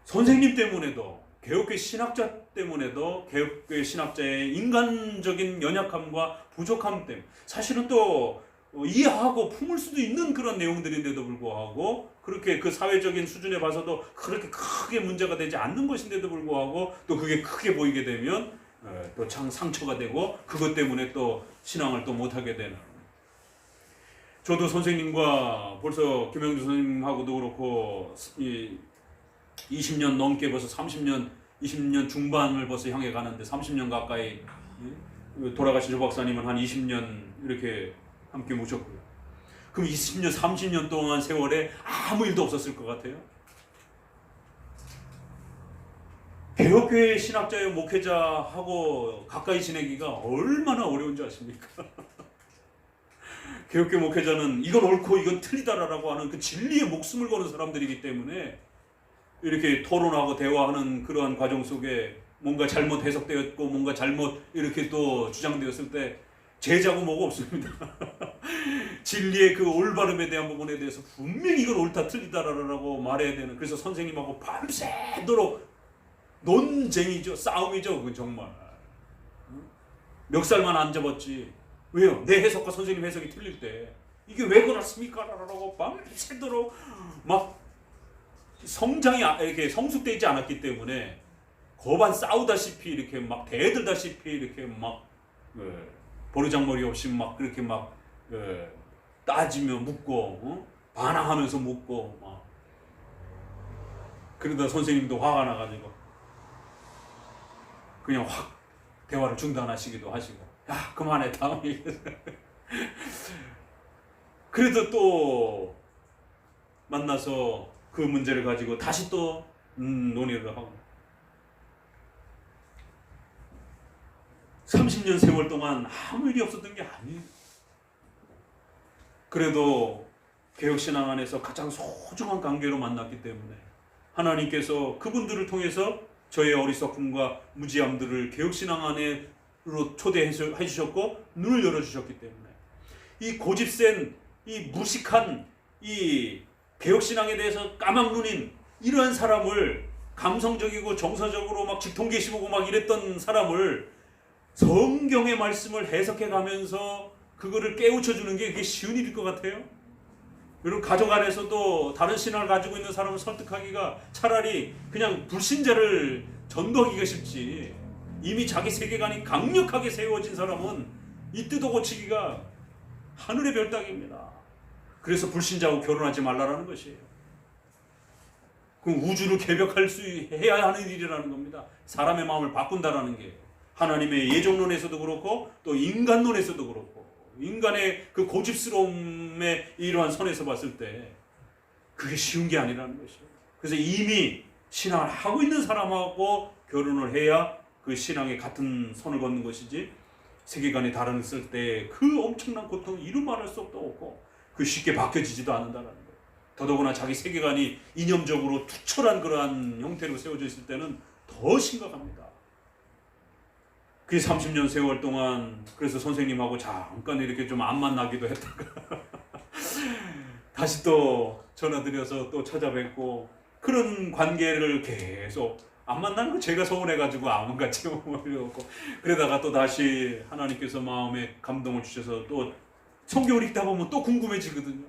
선생님 때문에도, 개혁교회 신학자 때문에도, 개혁교회 신학자의 인간적인 연약함과 부족함 때문에, 사실은 또 이해하고 품을 수도 있는 그런 내용들인데도 불구하고, 그렇게 그 사회적인 수준에 봐서도 그렇게 크게 문제가 되지 않는 것인데도 불구하고 또 그게 크게 보이게 되면 또 상처가 되고 그것 때문에 또 신앙을 또 못하게 되는. 저도 선생님과 벌써 김영주 선생님하고도 그렇고 20년 넘게 벌써 30년 20년 중반을 벌써 향해 가는데 30년 가까이 돌아가신 조 박사님은 한 20년 이렇게 함께 모셨고요. 그럼 20년 30년 동안 세월에 아무 일도 없었을 것 같아요. 개혁교회 신학자여 목회자하고 가까이 지내기가 얼마나 어려운지 아십니까? 개혁교회 목회자는 이건 옳고 이건 틀리다라고 하는 그 진리에 목숨을 거는 사람들이기 때문에 이렇게 토론하고 대화하는 그러한 과정 속에 뭔가 잘못 해석되었고 뭔가 잘못 이렇게 또 주장되었을 때 제자고 뭐고 없습니다. 진리의 그 올바름에 대한 부분에 대해서 분명히 이건 옳다 틀리다라고 말해야 되는, 그래서 선생님하고 밤새도록 논쟁이죠. 싸움이죠. 그건 정말. 멱살만 안 잡았지. 왜요? 내 해석과 선생님 해석이 틀릴 때 이게 왜 그렇습니까? 라고 밤새도록 막 성장이 이렇게 성숙되지 않았기 때문에 거반 싸우다시피 이렇게 막 대들다시피 이렇게 막 버르장머리 없이 막 그렇게 막 따지며 묻고 반항하면서 묻고 막 그러다 선생님도 화가 나가지고 그냥 확 대화를 중단하시기도 하시고, 야 그만해 다음 얘기. 그래도 또 만나서 그 문제를 가지고 다시 또 논의를 하고 30년 세월 동안 아무 일이 없었던 게 아니에요. 그래도 개혁신앙 안에서 가장 소중한 관계로 만났기 때문에 하나님께서 그분들을 통해서 저의 어리석음과 무지함들을 개혁신앙 안으로 초대해 주셨고 눈을 열어주셨기 때문에 이 고집센 이 무식한 이 개혁신앙에 대해서 까막눈인 이러한 사람을, 감성적이고 정서적으로 막 직통계시보고 막 이랬던 사람을 성경의 말씀을 해석해 가면서 그거를 깨우쳐주는 게 그게 쉬운 일일 것 같아요? 여러분 가족 안에서도 다른 신앙을 가지고 있는 사람을 설득하기가 차라리 그냥 불신자를 전도하기가 쉽지, 이미 자기 세계관이 강력하게 세워진 사람은 이 뜯어 고치기가 하늘의 별 따기입니다. 그래서 불신자하고 결혼하지 말라라는 것이에요. 그럼 우주를 개벽할 수 해야 하는 일이라는 겁니다. 사람의 마음을 바꾼다라는 게 하나님의 예정론에서도 그렇고 또 인간론에서도 그렇고 인간의 그 고집스러움의 이러한 선에서 봤을 때 그게 쉬운 게 아니라는 것이에요. 그래서 이미 신앙을 하고 있는 사람하고 결혼을 해야 그 신앙에 같은 선을 걷는 것이지, 세계관이 다르을 때 그 엄청난 고통을 이루 말할 수 없고 그 쉽게 바뀌어지지도 않는다는 거예요. 더더구나 자기 세계관이 이념적으로 투철한 그러한 형태로 세워져 있을 때는 더 심각합니다. 그 30년 세월 동안 그래서 선생님하고 잠깐 이렇게 좀 안 만나기도 했다가 다시 또 전화드려서 또 찾아뵙고 그런 관계를 계속 안 만나는 거 제가 서운해가지고 아무같이 오려고 그러다가 또 다시 하나님께서 마음에 감동을 주셔서 또 성경을 읽다 보면 또 궁금해지거든요.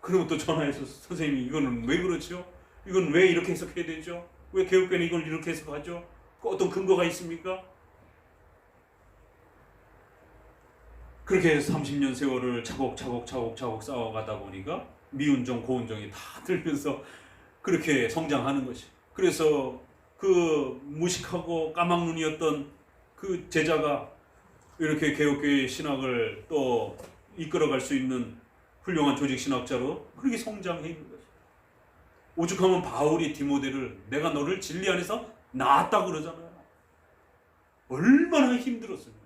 그러면 또 전화해서 선생님 이거는 왜 그렇죠? 이건 왜 이렇게 해석해야 되죠? 왜 개혁교회는 이걸 이렇게 해석하죠? 어떤 근거가 있습니까? 그렇게 해서 30년 세월을 차곡차곡 쌓아가다 보니까 미운정 고운정이 다 들면서 그렇게 성장하는 것이. 그래서 그 무식하고 까막눈이었던 그 제자가 이렇게 개혁교회 신학을 또 이끌어갈 수 있는 훌륭한 조직 신학자로 그렇게 성장해 있는 거죠. 오죽하면 바울이 디모데를 내가 너를 진리 안에서 낳았다고 그러잖아요. 얼마나 힘들었습니까?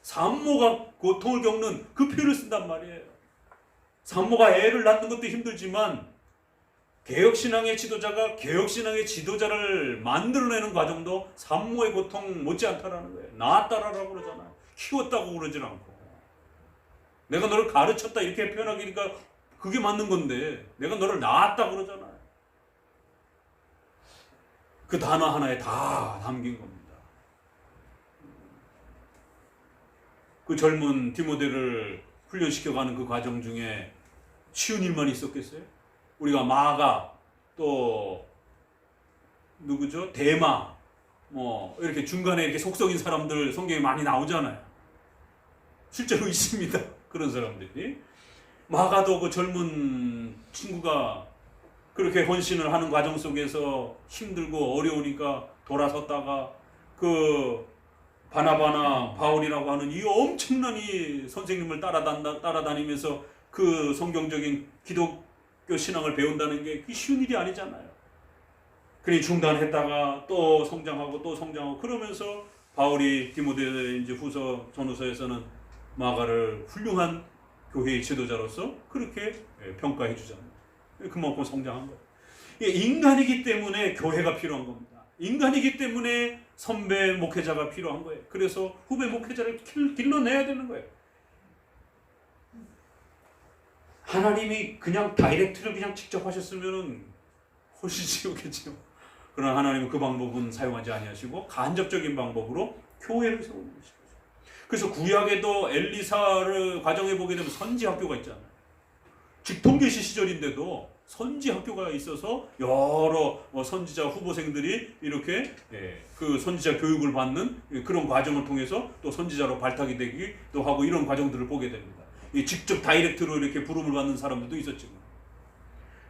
산모가 고통을 겪는 그 표현을 쓴단 말이에요. 산모가 애를 낳는 것도 힘들지만 개혁신앙의 지도자가 개혁신앙의 지도자를 만들어내는 과정도 산모의 고통 못지않다라는 거예요. 낳았다라고 그러잖아요. 키웠다고 그러질 않고. 내가 너를 가르쳤다 이렇게 표현하기니까 그게 맞는 건데 내가 너를 낳았다고 그러잖아요. 그 단어 하나에 다 담긴 겁니다. 그 젊은 디모데를 훈련시켜가는 그 과정 중에 쉬운 일만 있었겠어요? 우리가 마가 또 누구죠? 데마 뭐 이렇게 중간에 이렇게 속썩인 사람들 성경에 많이 나오잖아요. 실제로 있습니다. 그런 사람들이. 마가도 그 젊은 친구가 그렇게 헌신을 하는 과정 속에서 힘들고 어려우니까 돌아섰다가 그 바나바나 바울이라고 하는 이 엄청난 이 선생님을 따라다니면서 그 성경적인 기독교 신앙을 배운다는 게 쉬운 일이 아니잖아요. 그러니 중단했다가 또 성장하고 그러면서 바울이 디모데 이제 후서 전후서에서는 마가를 훌륭한 교회의 지도자로서 그렇게 평가해 주잖아요. 그만큼 성장한 거예요. 인간이기 때문에 교회가 필요한 겁니다. 인간이기 때문에 선배 목회자가 필요한 거예요. 그래서 후배 목회자를 길러내야 되는 거예요. 하나님이 그냥 다이렉트를 그냥 직접 하셨으면 훨씬 쉬웠겠죠. 그러나 하나님은 그 방법은 사용하지 아니하시고 간접적인 방법으로 교회를 세우는 것입니다. 그래서 구약에도 엘리사를 과정해 보게 되면 선지 학교가 있잖아요. 직통계시 시절인데도 선지 학교가 있어서 여러 선지자 후보생들이 이렇게 그 선지자 교육을 받는 그런 과정을 통해서 또 선지자로 발탁이 되기도 하고 이런 과정들을 보게 됩니다. 직접 다이렉트로 이렇게 부름을 받는 사람들도 있었죠.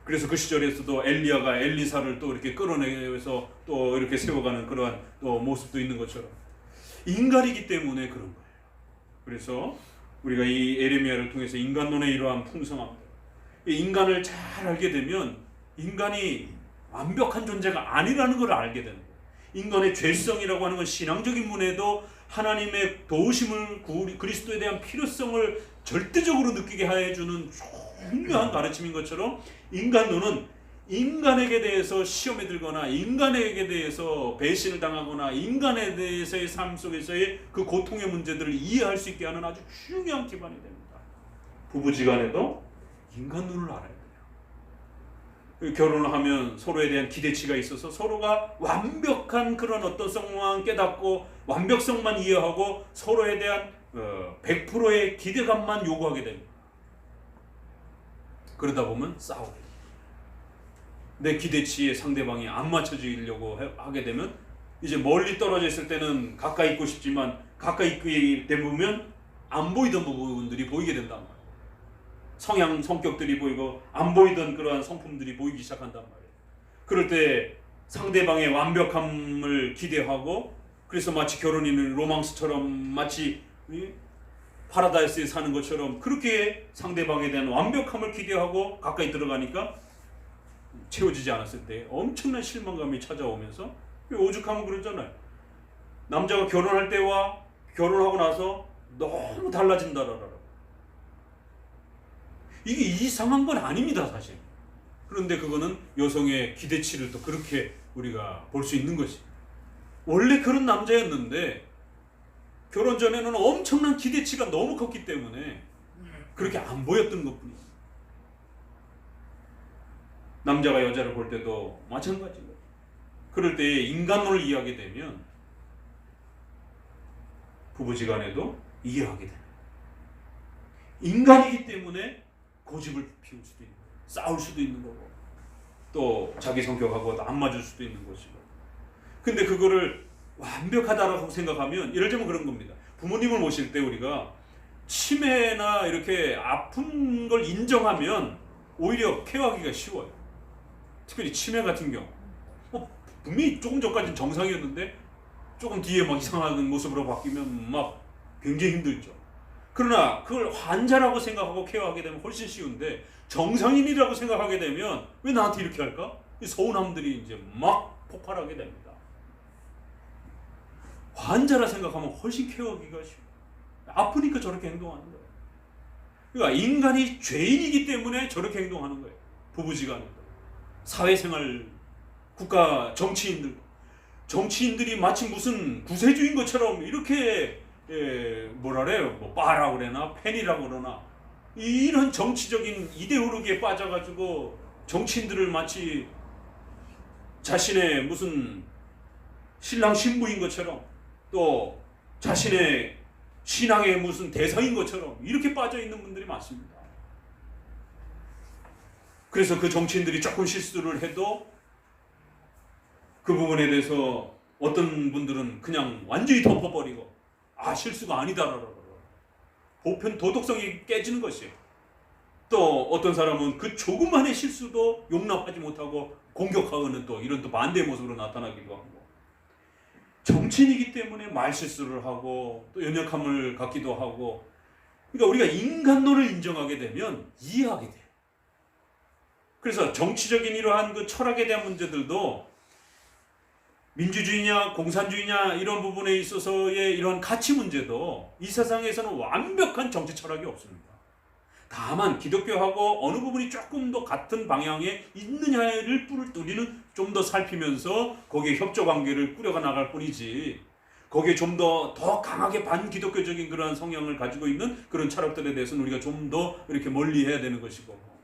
그래서 그 시절에서도 엘리야가 엘리사를 또 이렇게 끌어내서 또 이렇게 세워가는 그러한 또 모습도 있는 것처럼 인간이기 때문에 그런 거예요. 그래서 우리가 이 에레미야를 통해서 인간론의 이러한 풍성함, 인간을 잘 알게 되면 인간이 완벽한 존재가 아니라는 걸 알게 되는 거예요. 인간의 죄성이라고 하는 건 신앙적인 문에도 하나님의 도우심을 그리스도에 대한 필요성을 절대적으로 느끼게 해주는 중요한 가르침인 것처럼 인간론은 인간에게 대해서 시험에 들거나 인간에게 대해서 배신을 당하거나 인간에 대해서의 삶 속에서의 그 고통의 문제들을 이해할 수 있게 하는 아주 중요한 기반이 됩니다. 부부지간에도 인간론을 알아야 돼요. 결혼을 하면 서로에 대한 기대치가 있어서 서로가 완벽한 그런 어떤 성만 깨닫고 완벽성만 이해하고 서로에 대한 100%의 기대감만 요구하게 됩니다. 그러다 보면 싸우게 돼요. 내 기대치에 상대방이 안 맞춰지려고 하게 되면 이제 멀리 떨어져 있을 때는 가까이 있고 싶지만 가까이 있게 되면 안 보이던 부분들이 보이게 된단 말이에요. 성격들이 보이고 안 보이던 그러한 성품들이 보이기 시작한단 말이에요. 그럴 때 상대방의 완벽함을 기대하고 그래서 마치 결혼이는 로망스처럼 마치 파라다이스에 사는 것처럼 그렇게 상대방에 대한 완벽함을 기대하고 가까이 들어가니까 채워지지 않았을 때 엄청난 실망감이 찾아오면서 오죽하면 그러잖아요. 남자가 결혼할 때와 결혼하고 나서 너무 달라진다라고. 이게 이상한 건 아닙니다, 사실. 그런데 그거는 여성의 기대치를 또 그렇게 우리가 볼 수 있는 것이. 원래 그런 남자였는데 결혼 전에는 엄청난 기대치가 너무 컸기 때문에 그렇게 안 보였던 것뿐이에요. 남자가 여자를 볼 때도 마찬가지예요. 그럴 때 인간론을 이해하게 되면 부부지간에도 이해하게 됩니다. 인간이기 때문에 고집을 피울 수도 있는 거고 싸울 수도 있는 거고 또 자기 성격하고 안 맞을 수도 있는 것이고. 근데 그거를 완벽하다라고 생각하면 예를 들면 그런 겁니다. 부모님을 모실 때 우리가 치매나 이렇게 아픈 걸 인정하면 오히려 케어하기가 쉬워요. 특별히 치매 같은 경우 분명히 조금 전까지는 정상이었는데 조금 뒤에 막 이상한 모습으로 바뀌면 막 굉장히 힘들죠. 그러나 그걸 환자라고 생각하고 케어하게 되면 훨씬 쉬운데 정상인이라고 생각하게 되면 왜 나한테 이렇게 할까? 이 서운함들이 이제 막 폭발하게 됩니다. 환자라 생각하면 훨씬 케어하기가 쉬워요. 아프니까 저렇게 행동하는 거예요. 그러니까 인간이 죄인이기 때문에 저렇게 행동하는 거예요. 부부지간에 사회생활, 국가 정치인들이 마치 무슨 구세주인 것처럼 이렇게 뭐라래요? 뭐 빠라고 그러나 팬이라고 그러나 이런 정치적인 이데올로기에 빠져가지고 정치인들을 마치 자신의 무슨 신랑 신부인 것처럼 또 자신의 신앙의 무슨 대상인 것처럼 이렇게 빠져 있는 분들이 많습니다. 그래서 그 정치인들이 조금 실수를 해도 그 부분에 대해서 어떤 분들은 그냥 완전히 덮어버리고 실수가 아니다라고 보편 도덕성이 깨지는 것이에요. 또 어떤 사람은 그 조그만의 실수도 용납하지 못하고 공격하는 또 이런 또 반대의 모습으로 나타나기도 하고, 정치인이기 때문에 말실수를 하고 또 연약함을 갖기도 하고, 그러니까 우리가 인간론을 인정하게 되면 이해하게 돼요. 그래서 정치적인 이러한 그 철학에 대한 문제들도 민주주의냐 공산주의냐 이런 부분에 있어서의 이러한 가치 문제도 이 세상에서는 완벽한 정치 철학이 없습니다. 다만 기독교하고 어느 부분이 조금 더 같은 방향에 있느냐를 우리는 좀 더 살피면서 거기에 협조 관계를 꾸려가 나갈 뿐이지, 거기에 좀 더 강하게 반기독교적인 그러한 성향을 가지고 있는 그런 철학들에 대해서는 우리가 좀 더 이렇게 멀리 해야 되는 것이고.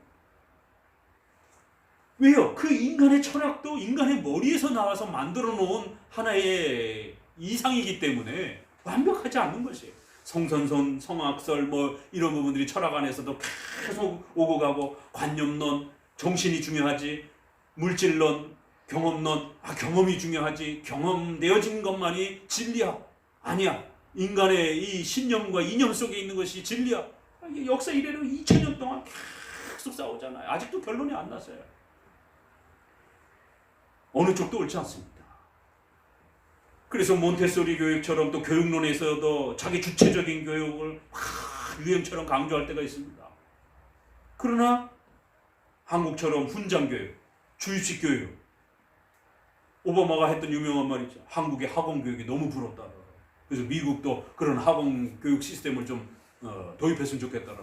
왜요? 그 인간의 철학도 인간의 머리에서 나와서 만들어 놓은 하나의 이상이기 때문에 완벽하지 않는 것이에요. 성선선, 성악설 이런 부분들이 철학 안에서도 계속 오고 가고, 관념론, 정신이 중요하지, 물질론, 경험론, 경험이 중요하지, 경험되어진 것만이 진리야. 아니야. 인간의 이 신념과 이념 속에 있는 것이 진리야. 역사 이래로 2000년 동안 계속 싸우잖아요. 아직도 결론이 안 났어요. 어느 쪽도 옳지 않습니다. 그래서 몬테소리 교육처럼 또 교육론에서도 자기 주체적인 교육을 유행처럼 강조할 때가 있습니다. 그러나 한국처럼 훈장 교육, 주입식 교육, 오바마가 했던 유명한 말이죠. 한국의 학원 교육이 너무 부럽다. 그래서 미국도 그런 학원 교육 시스템을 좀 도입했으면 좋겠다.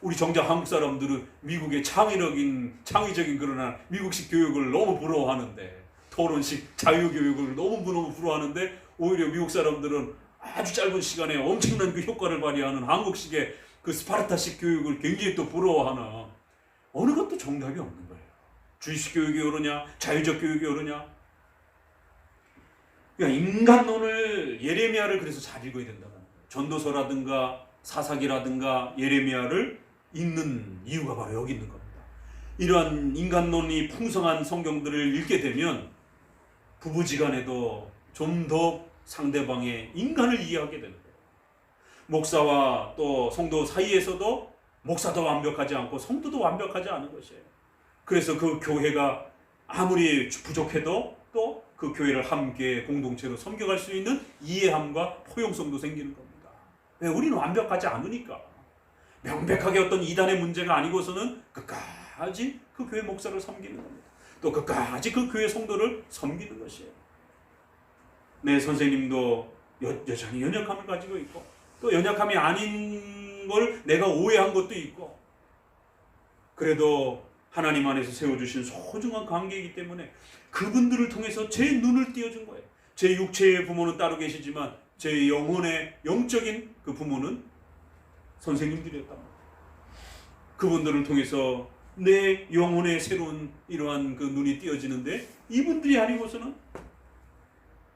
우리 정작 한국 사람들은 미국의 창의적인 그러나 미국식 교육을 너무 부러워하는데, 토론식 자유교육을 너무 부러워하는데, 오히려 미국 사람들은 아주 짧은 시간에 엄청난 그 효과를 발휘하는 한국식의 그 스파르타식 교육을 굉장히 또 부러워하는, 어느 것도 정답이 없는 거예요. 주의식 교육이 옳으냐, 자유적 교육이 옳으냐. 그러니까 인간론을, 예레미야를 그래서 잘 읽어야 된다는 거예요. 전도서라든가 사사기라든가 예레미야를 읽는 이유가 바로 여기 있는 겁니다. 이러한 인간론이 풍성한 성경들을 읽게 되면 부부지간에도 좀 더 상대방의 인간을 이해하게 되는 거예요. 목사와 또 성도 사이에서도 목사도 완벽하지 않고 성도도 완벽하지 않은 것이에요. 그래서 그 교회가 아무리 부족해도 또 그 교회를 함께 공동체로 섬겨갈 수 있는 이해함과 포용성도 생기는 겁니다. 왜? 우리는 완벽하지 않으니까. 명백하게 어떤 이단의 문제가 아니고서는 끝까지 그 교회 목사를 섬기는 겁니다. 또 끝까지 그 교회 성도를 섬기는 것이에요. 내 선생님도 여전히 연약함을 가지고 있고, 또 연약함이 아닌 걸 내가 오해한 것도 있고, 그래도 하나님 안에서 세워주신 소중한 관계이기 때문에 그분들을 통해서 제 눈을 띄워준 거예요. 제 육체의 부모는 따로 계시지만 제 영혼의 영적인 그 부모는 선생님들이었단 말이에요. 그분들을 통해서 내 영혼의 새로운 이러한 그 눈이 띄어지는데, 이분들이 아니고서는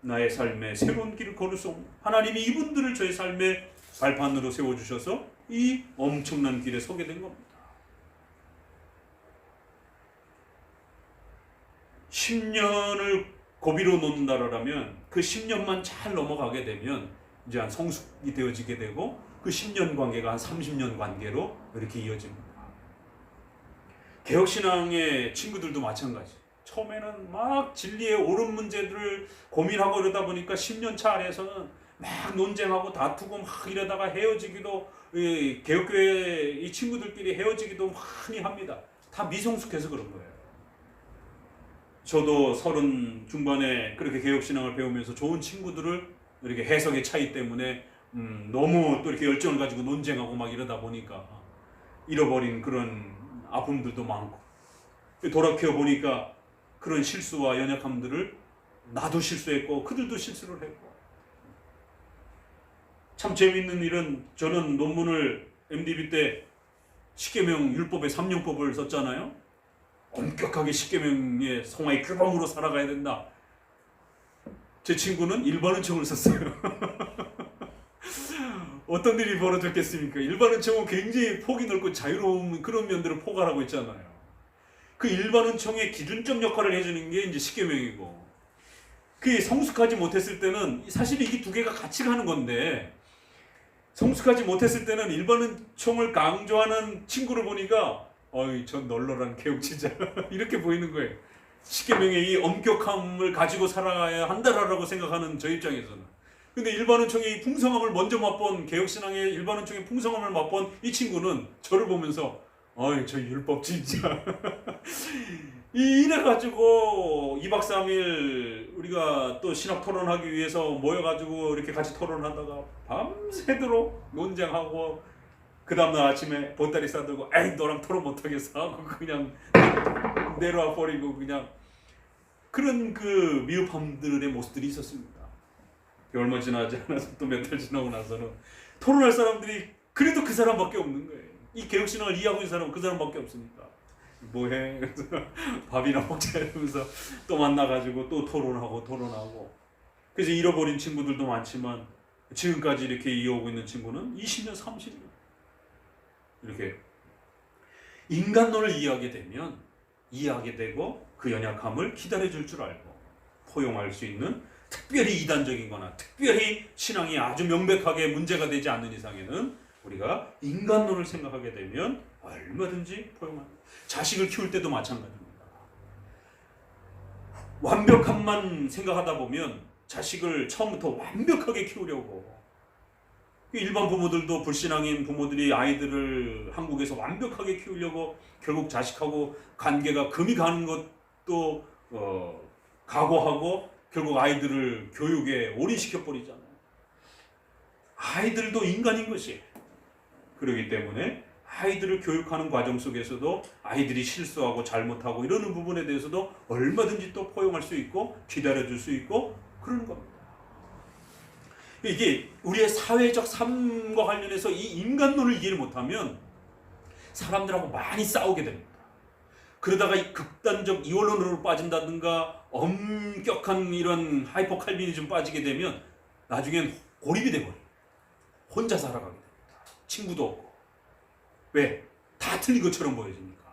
나의 삶에 새로운 길을 걸을 수 없는, 하나님이 이분들을 저의 삶의 발판으로 세워주셔서 이 엄청난 길에 서게 된 겁니다. 10년을 고비로 놓는다라면 그 10년만 잘 넘어가게 되면 이제 한 성숙이 되어지게 되고, 그 10년 관계가 한 30년 관계로 이렇게 이어집니다. 개혁신앙의 친구들도 마찬가지. 처음에는 막 진리의 옳은 문제들을 고민하고 이러다 보니까 10년 차 안에서는 막 논쟁하고 다투고 막 이러다가 헤어지기도, 개혁교회 이 친구들끼리 헤어지기도 많이 합니다. 다 미성숙해서 그런 거예요. 저도 30 중반에 그렇게 개혁신앙을 배우면서 좋은 친구들을 이렇게 해석의 차이 때문에 너무 또 이렇게 열정을 가지고 논쟁하고 막 이러다 보니까 잃어버린 그런 아픔들도 많고, 돌이켜 보니까 그런 실수와 연약함들을 나도 실수했고 그들도 실수를 했고, 참 재미있는 일은, 저는 논문을 MDB 때 십계명 율법의 3령법을 썼잖아요. 엄격하게 십계명의 성화의 규범으로 살아가야 된다. 제 친구는 일반은총을 썼어요. 어떤 일이 벌어졌겠습니까? 일반은총은 굉장히 폭이 넓고 자유로운 그런 면들을 포괄하고 있잖아요. 그 일반은총의 기준적 역할을 해주는 게 이제 십계명이고, 그 성숙하지 못했을 때는 사실 이게 두 개가 같이 가는 건데, 성숙하지 못했을 때는 일반은총을 강조하는 친구를 보니까 어이 저 널널한 개혁지자 이렇게 보이는 거예요. 십계명의 이 엄격함을 가지고 살아야 한다라고 생각하는 저 입장에서는. 근데 일반은총의 풍성함을 먼저 맛본, 개혁신앙의 일반은총의 풍성함을 맛본 이 친구는 저를 보면서 어이 저 율법 진짜 이래가지고 2박 3일 우리가 또 신학 토론하기 위해서 모여가지고 이렇게 같이 토론하다가 밤새도록 논쟁하고 그 다음날 아침에 보따리 싸들고 에이 너랑 토론 못하겠어 하고 그냥 내려와 버리고 그냥 그런 그 미흡함들의 모습들이 있었습니다. 얼마 지나지 않아서 또 몇 달 지나고 나서는 토론할 사람들이 그래도 그 사람밖에 없는 거예요. 이 개혁신앙을 이해하고 있는 사람은 그 사람밖에 없으니까 뭐해? 그래서 밥이나 먹자 이러면서 또 만나가지고 또 토론하고 그래서 잃어버린 친구들도 많지만 지금까지 이렇게 이어오고 있는 친구는 20년 30년 이렇게 인간론을 이해하게 되고 그 연약함을 기다려줄 줄 알고 포용할 수 있는, 특별히 이단적인 거나 특별히 신앙이 아주 명백하게 문제가 되지 않는 이상에는 우리가 인간론을 생각하게 되면 얼마든지 포용합니다. 자식을 키울 때도 마찬가지입니다. 완벽함만 생각하다 보면 자식을 처음부터 완벽하게 키우려고, 일반 부모들도 불신앙인 부모들이 아이들을 한국에서 완벽하게 키우려고 결국 자식하고 관계가 금이 가는 것도 각오하고 결국 아이들을 교육에 올인시켜버리잖아요. 아이들도 인간인 것이. 그렇기 때문에 아이들을 교육하는 과정 속에서도 아이들이 실수하고 잘못하고 이러는 부분에 대해서도 얼마든지 또 포용할 수 있고 기다려줄 수 있고 그러는 겁니다. 이게 우리의 사회적 삶과 관련해서 이 인간론을 이해를 못하면 사람들하고 많이 싸우게 됩니다. 그러다가 극단적 이원론으로 빠진다든가 엄격한 이런 하이퍼 칼빈이즘 빠지게 되면 나중엔 고립이 돼버려요. 혼자 살아가게 됩니다. 친구도 없고. 왜? 다 틀린 것처럼 보여지니까.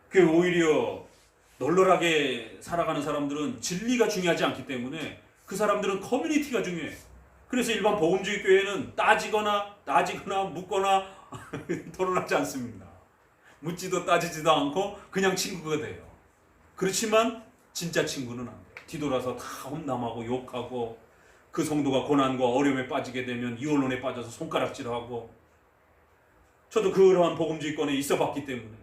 그 오히려 널널하게 살아가는 사람들은 진리가 중요하지 않기 때문에 그 사람들은 커뮤니티가 중요해요. 그래서 일반 복음주의 교회는 따지거나 묻거나 토론하지 않습니다. 묻지도 따지지도 않고 그냥 친구가 돼요. 그렇지만 진짜 친구는 안 돼요. 뒤돌아서 다 험담하고 욕하고 그 성도가 고난과 어려움에 빠지게 되면 이원론에 빠져서 손가락질하고, 저도 그러한 복음주의권에 있어봤기 때문에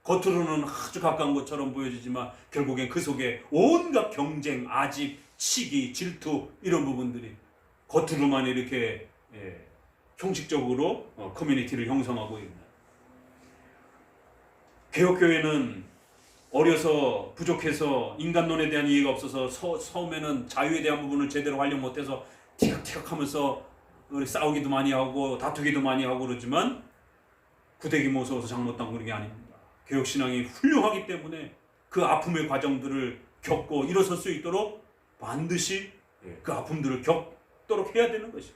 겉으로는 아주 가까운 것처럼 보여지지만 결국엔 그 속에 온갖 경쟁, 아집, 시기, 질투 이런 부분들이 겉으로만 이렇게 형식적으로 커뮤니티를 형성하고 있는. 개혁교회는 어려서 부족해서 인간론에 대한 이해가 없어서 처음에는 자유에 대한 부분을 제대로 활용 못해서 티격태격하면서 싸우기도 많이 하고 다투기도 많이 하고 그러지만 구데기 무서워서 장못당 그런 게 아닙니다. 개혁신앙이 훌륭하기 때문에 그 아픔의 과정들을 겪고 일어설 수 있도록 반드시 그 아픔들을 겪도록 해야 되는 것이죠.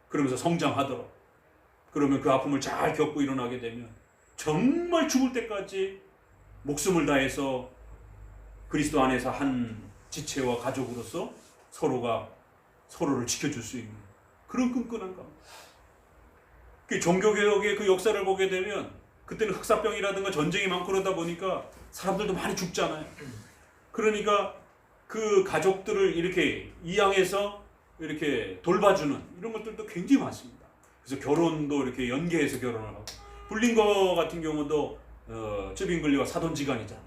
그러면서 성장하도록. 그러면 그 아픔을 잘 겪고 일어나게 되면 정말 죽을 때까지 목숨을 다해서 그리스도 안에서 한 지체와 가족으로서 서로가 서로를 지켜줄 수 있는 그런 끈끈한 감. 그 종교개혁의 그 역사를 보게 되면 그때는 흑사병이라든가 전쟁이 많고 그러다 보니까 사람들도 많이 죽잖아요. 그러니까 그 가족들을 이렇게 이양해서 이렇게 돌봐주는 이런 것들도 굉장히 많습니다. 그래서 결혼도 이렇게 연계해서 결혼을 하고, 불린거 같은 경우도 쯔빙글리와 사돈지간이잖아요.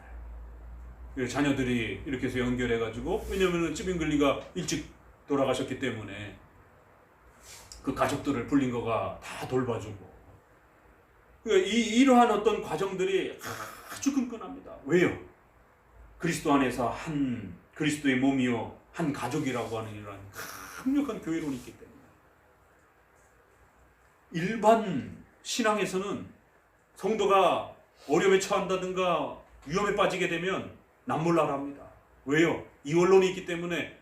자녀들이 이렇게 해서 연결해가지고, 왜냐면은 쯔빙글리가 일찍 돌아가셨기 때문에 그 가족들을 불린거가 다 돌봐주고, 그러니까 이러한 어떤 과정들이 아주 끈끈합니다. 왜요? 그리스도 안에서 한 그리스도의 몸이요 한 가족이라고 하는 이러한 강력한 교회론이 있기 때문에. 일반 신앙에서는 성도가 어려움에 처한다든가 위험에 빠지게 되면 남몰라라 합니다. 왜요? 이원론이 있기 때문에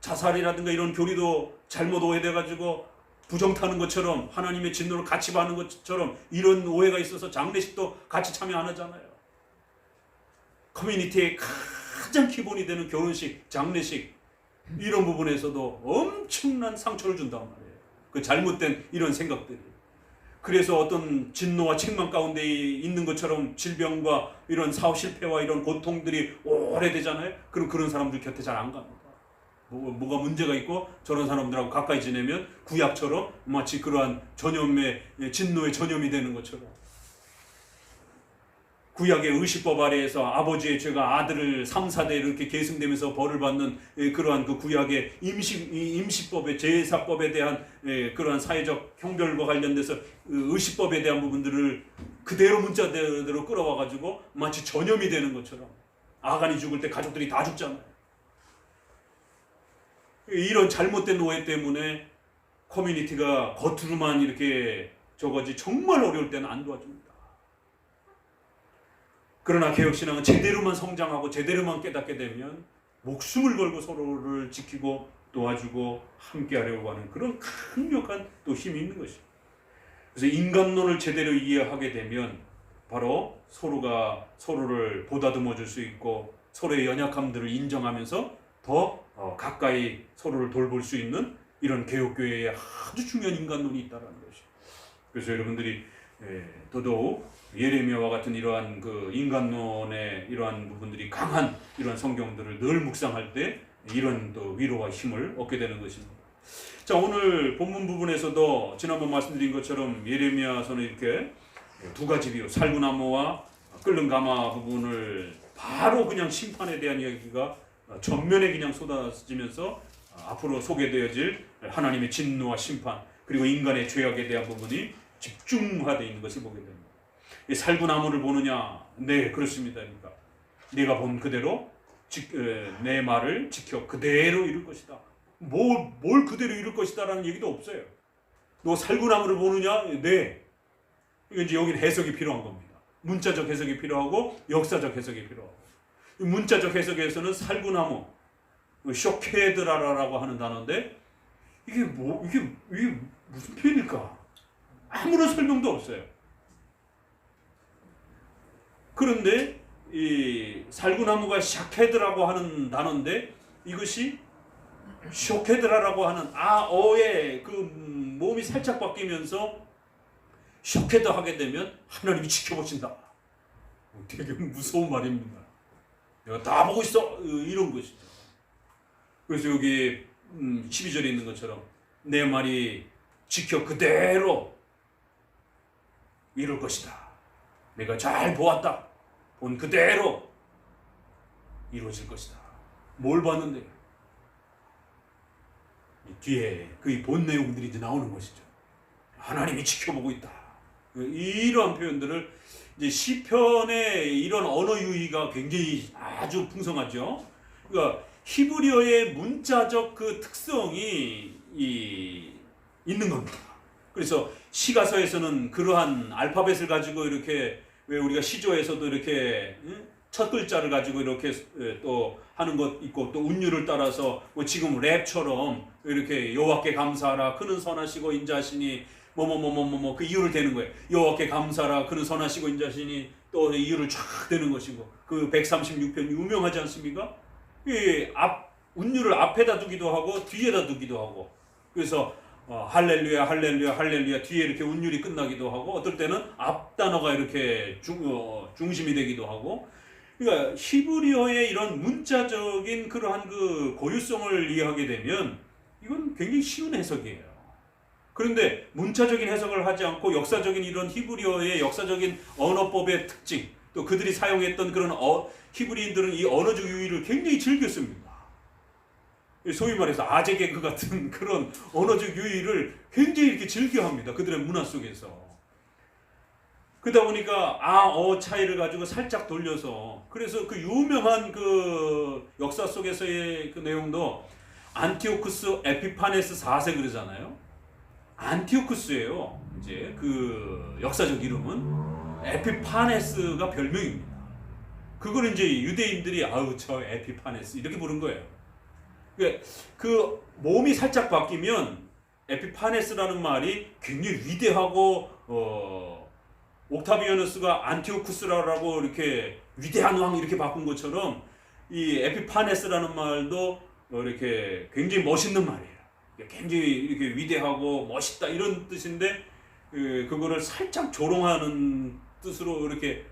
자살이라든가 이런 교리도 잘못 오해돼가지고 부정 타는 것처럼 하나님의 진노를 같이 받는 것처럼 이런 오해가 있어서 장례식도 같이 참여 안 하잖아요. 커뮤니티의 가장 기본이 되는 결혼식, 장례식 이런 부분에서도 엄청난 상처를 준단 말이에요. 그 잘못된 이런 생각들이. 그래서 어떤 진노와 책망 가운데 있는 것처럼 질병과 이런 사업 실패와 이런 고통들이 오래되잖아요. 그럼 그런 사람들 곁에 잘 안 갑니다. 뭐가 문제가 있고 저런 사람들하고 가까이 지내면 구약처럼 마치 그러한 전염의 진노의 전염이 되는 것처럼. 구약의 의식법 아래에서 아버지의 죄가 아들을 3, 4대 이렇게 계승되면서 벌을 받는 그러한 그 구약의 임시법의 제사법에 대한 그러한 사회적 형별과 관련돼서 의식법에 대한 부분들을 그대로 문자대로 끌어와 가지고 마치 전염이 되는 것처럼 아간이 죽을 때 가족들이 다 죽잖아요. 이런 잘못된 오해 때문에 커뮤니티가 겉으로만 이렇게 저거지 정말 어려울 때는 안 도와줍니다. 그러나 개혁신앙은 제대로만 성장하고 제대로만 깨닫게 되면 목숨을 걸고 서로를 지키고 도와주고 함께하려고 하는 그런 강력한 또 힘이 있는 것입니다. 그래서 인간론을 제대로 이해하게 되면 바로 서로가 서로를 보다듬어 줄 수 있고 서로의 연약함들을 인정하면서 더 가까이 서로를 돌볼 수 있는 이런 개혁교회에 아주 중요한 인간론이 있다는 것이죠. 그래서 여러분들이 더더욱 예레미야와 같은 이러한 그 인간론의 이러한 부분들이 강한 이러한 성경들을 늘 묵상할 때 이런 또 위로와 힘을 얻게 되는 것입니다. 자, 오늘 본문 부분에서도 지난번 말씀드린 것처럼 예레미야서는 이렇게 두 가지 비유, 살구나무와 끓는 가마 부분을 바로 그냥 심판에 대한 이야기가 전면에 그냥 쏟아지면서 앞으로 소개되어질 하나님의 진노와 심판 그리고 인간의 죄악에 대한 부분이 집중화되어 있는 것을 보게 됩니다. 살구나무를 보느냐? 네, 그렇습니다. 그러니까 네가 본 그대로 내 말을 지켜 그대로 이룰 것이다. 뭘 그대로 이룰 것이다 라는 얘기도 없어요. 너 살구나무를 보느냐? 네. 이제 여기는 해석이 필요한 겁니다. 문자적 해석이 필요하고 역사적 해석이 필요하고. 문자적 해석에서는 살구나무, 쇼케드라라고 하는 단어인데 이게 무슨 표현일까? 아무런 설명도 없어요. 그런데 이 살구나무가 샤케드라고 하는 단어인데 이것이 쇼케드라라고 하는 어의 그 몸이 살짝 바뀌면서 쇼케드 하게 되면 하나님이 지켜보신다. 되게 무서운 말입니다. 내가 다 보고 있어 이런 것이죠. 그래서 여기 12절에 있는 것처럼 내 말이 지켜 그대로 이룰 것이다. 내가 잘 보았다. 본 그대로 이루어질 것이다. 뭘 봤는데? 뒤에 그 본 내용들이 이제 나오는 것이죠. 하나님이 지켜보고 있다. 이러한 표현들을 이제 시편의 이런 언어 유희가 굉장히 아주 풍성하죠. 그러니까 히브리어의 문자적 그 특성이 있는 겁니다. 그래서 시가서에서는 그러한 알파벳을 가지고 이렇게 왜 우리가 시조에서도 이렇게 첫 글자를 가지고 이렇게 또 하는 것 있고 또 운율을 따라서 뭐 지금 랩처럼 이렇게 여호와께 감사하라 그는 선하시고 인자하시니 뭐뭐뭐뭐뭐 그 이유를 대는 거예요. 여호와께 감사하라 그는 선하시고 인자하시니 또 이유를 쫙 대는 것이고 그 136편 유명하지 않습니까? 이 운율을 앞에다 두기도 하고 뒤에다 두기도 하고 그래서 할렐루야 할렐루야 할렐루야 뒤에 이렇게 운율이 끝나기도 하고 어떨 때는 앞 단어가 이렇게 중심이 되기도 하고 그러니까 히브리어의 이런 문자적인 그러한 그 고유성을 이해하게 되면 이건 굉장히 쉬운 해석이에요. 그런데 문자적인 해석을 하지 않고 역사적인 이런 히브리어의 역사적인 언어법의 특징 또 그들이 사용했던 그런 히브리인들은 이 언어적 유희를 굉장히 즐겼습니다. 소위 말해서 아재 개그 같은 그런 언어적 유희를 굉장히 이렇게 즐겨합니다. 그들의 문화 속에서. 그러다 보니까 차이를 가지고 살짝 돌려서 그래서 그 유명한 그 역사 속에서의 그 내용도 안티오쿠스 에피파네스 4세 그러잖아요. 안티오쿠스예요. 이제 그 역사적 이름은 에피파네스가 별명입니다. 그걸 이제 유대인들이 저 에피파네스 이렇게 부른 거예요. 그 몸이 살짝 바뀌면 에피파네스라는 말이 굉장히 위대하고 옥타비아누스가 안티오쿠스라고 이렇게 위대한 왕 이렇게 바꾼 것처럼 이 에피파네스라는 말도 이렇게 굉장히 멋있는 말이에요. 굉장히 이렇게 위대하고 멋있다 이런 뜻인데 그거를 살짝 조롱하는 뜻으로 이렇게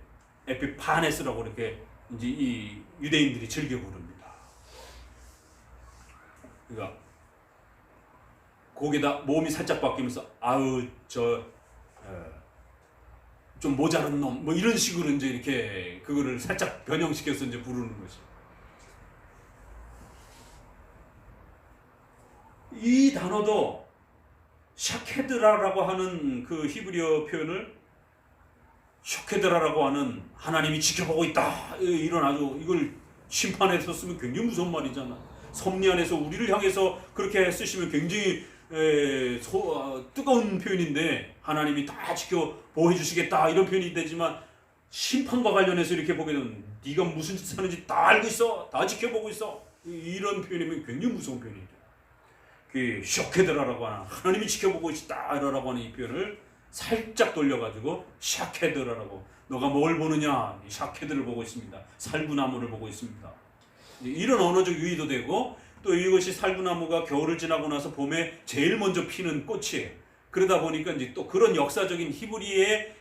에피파네스라고 이렇게 이제 이 유대인들이 즐겨 부릅니다. 그러니까 거기다 몸이 살짝 바뀌면서 아우 좀 모자란 놈 뭐 이런 식으로 이제 이렇게 그거를 살짝 변형시켜서 이제 부르는 것이. 이 단어도 샤케드라라고 하는 그 히브리어 표현을 샤케드라라고 하는 하나님이 지켜보고 있다 이런 아주 이걸 심판에서 쓰면 굉장히 무서운 말이잖아. 섭리 안에서 우리를 향해서 그렇게 쓰시면 굉장히 뜨거운 표현인데 하나님이 다 지켜 보호해 주시겠다 이런 표현이 되지만 심판과 관련해서 이렇게 보게 되면 네가 무슨 짓 하는지 다 알고 있어, 다 지켜보고 있어 이런 표현이면 굉장히 무서운 표현이죠. 그 샤케드라라고 하는 하나님이 지켜보고 있다라고 하는 이 표현을 살짝 돌려가지고 샤케드라라고 너가 뭘 보느냐 이 샤케드를 보고 있습니다. 살구나무를 보고 있습니다. 이런 언어적 유의도 되고 또 이것이 살구나무가 겨울을 지나고 나서 봄에 제일 먼저 피는 꽃이에요. 그러다 보니까 이제 또 그런 역사적인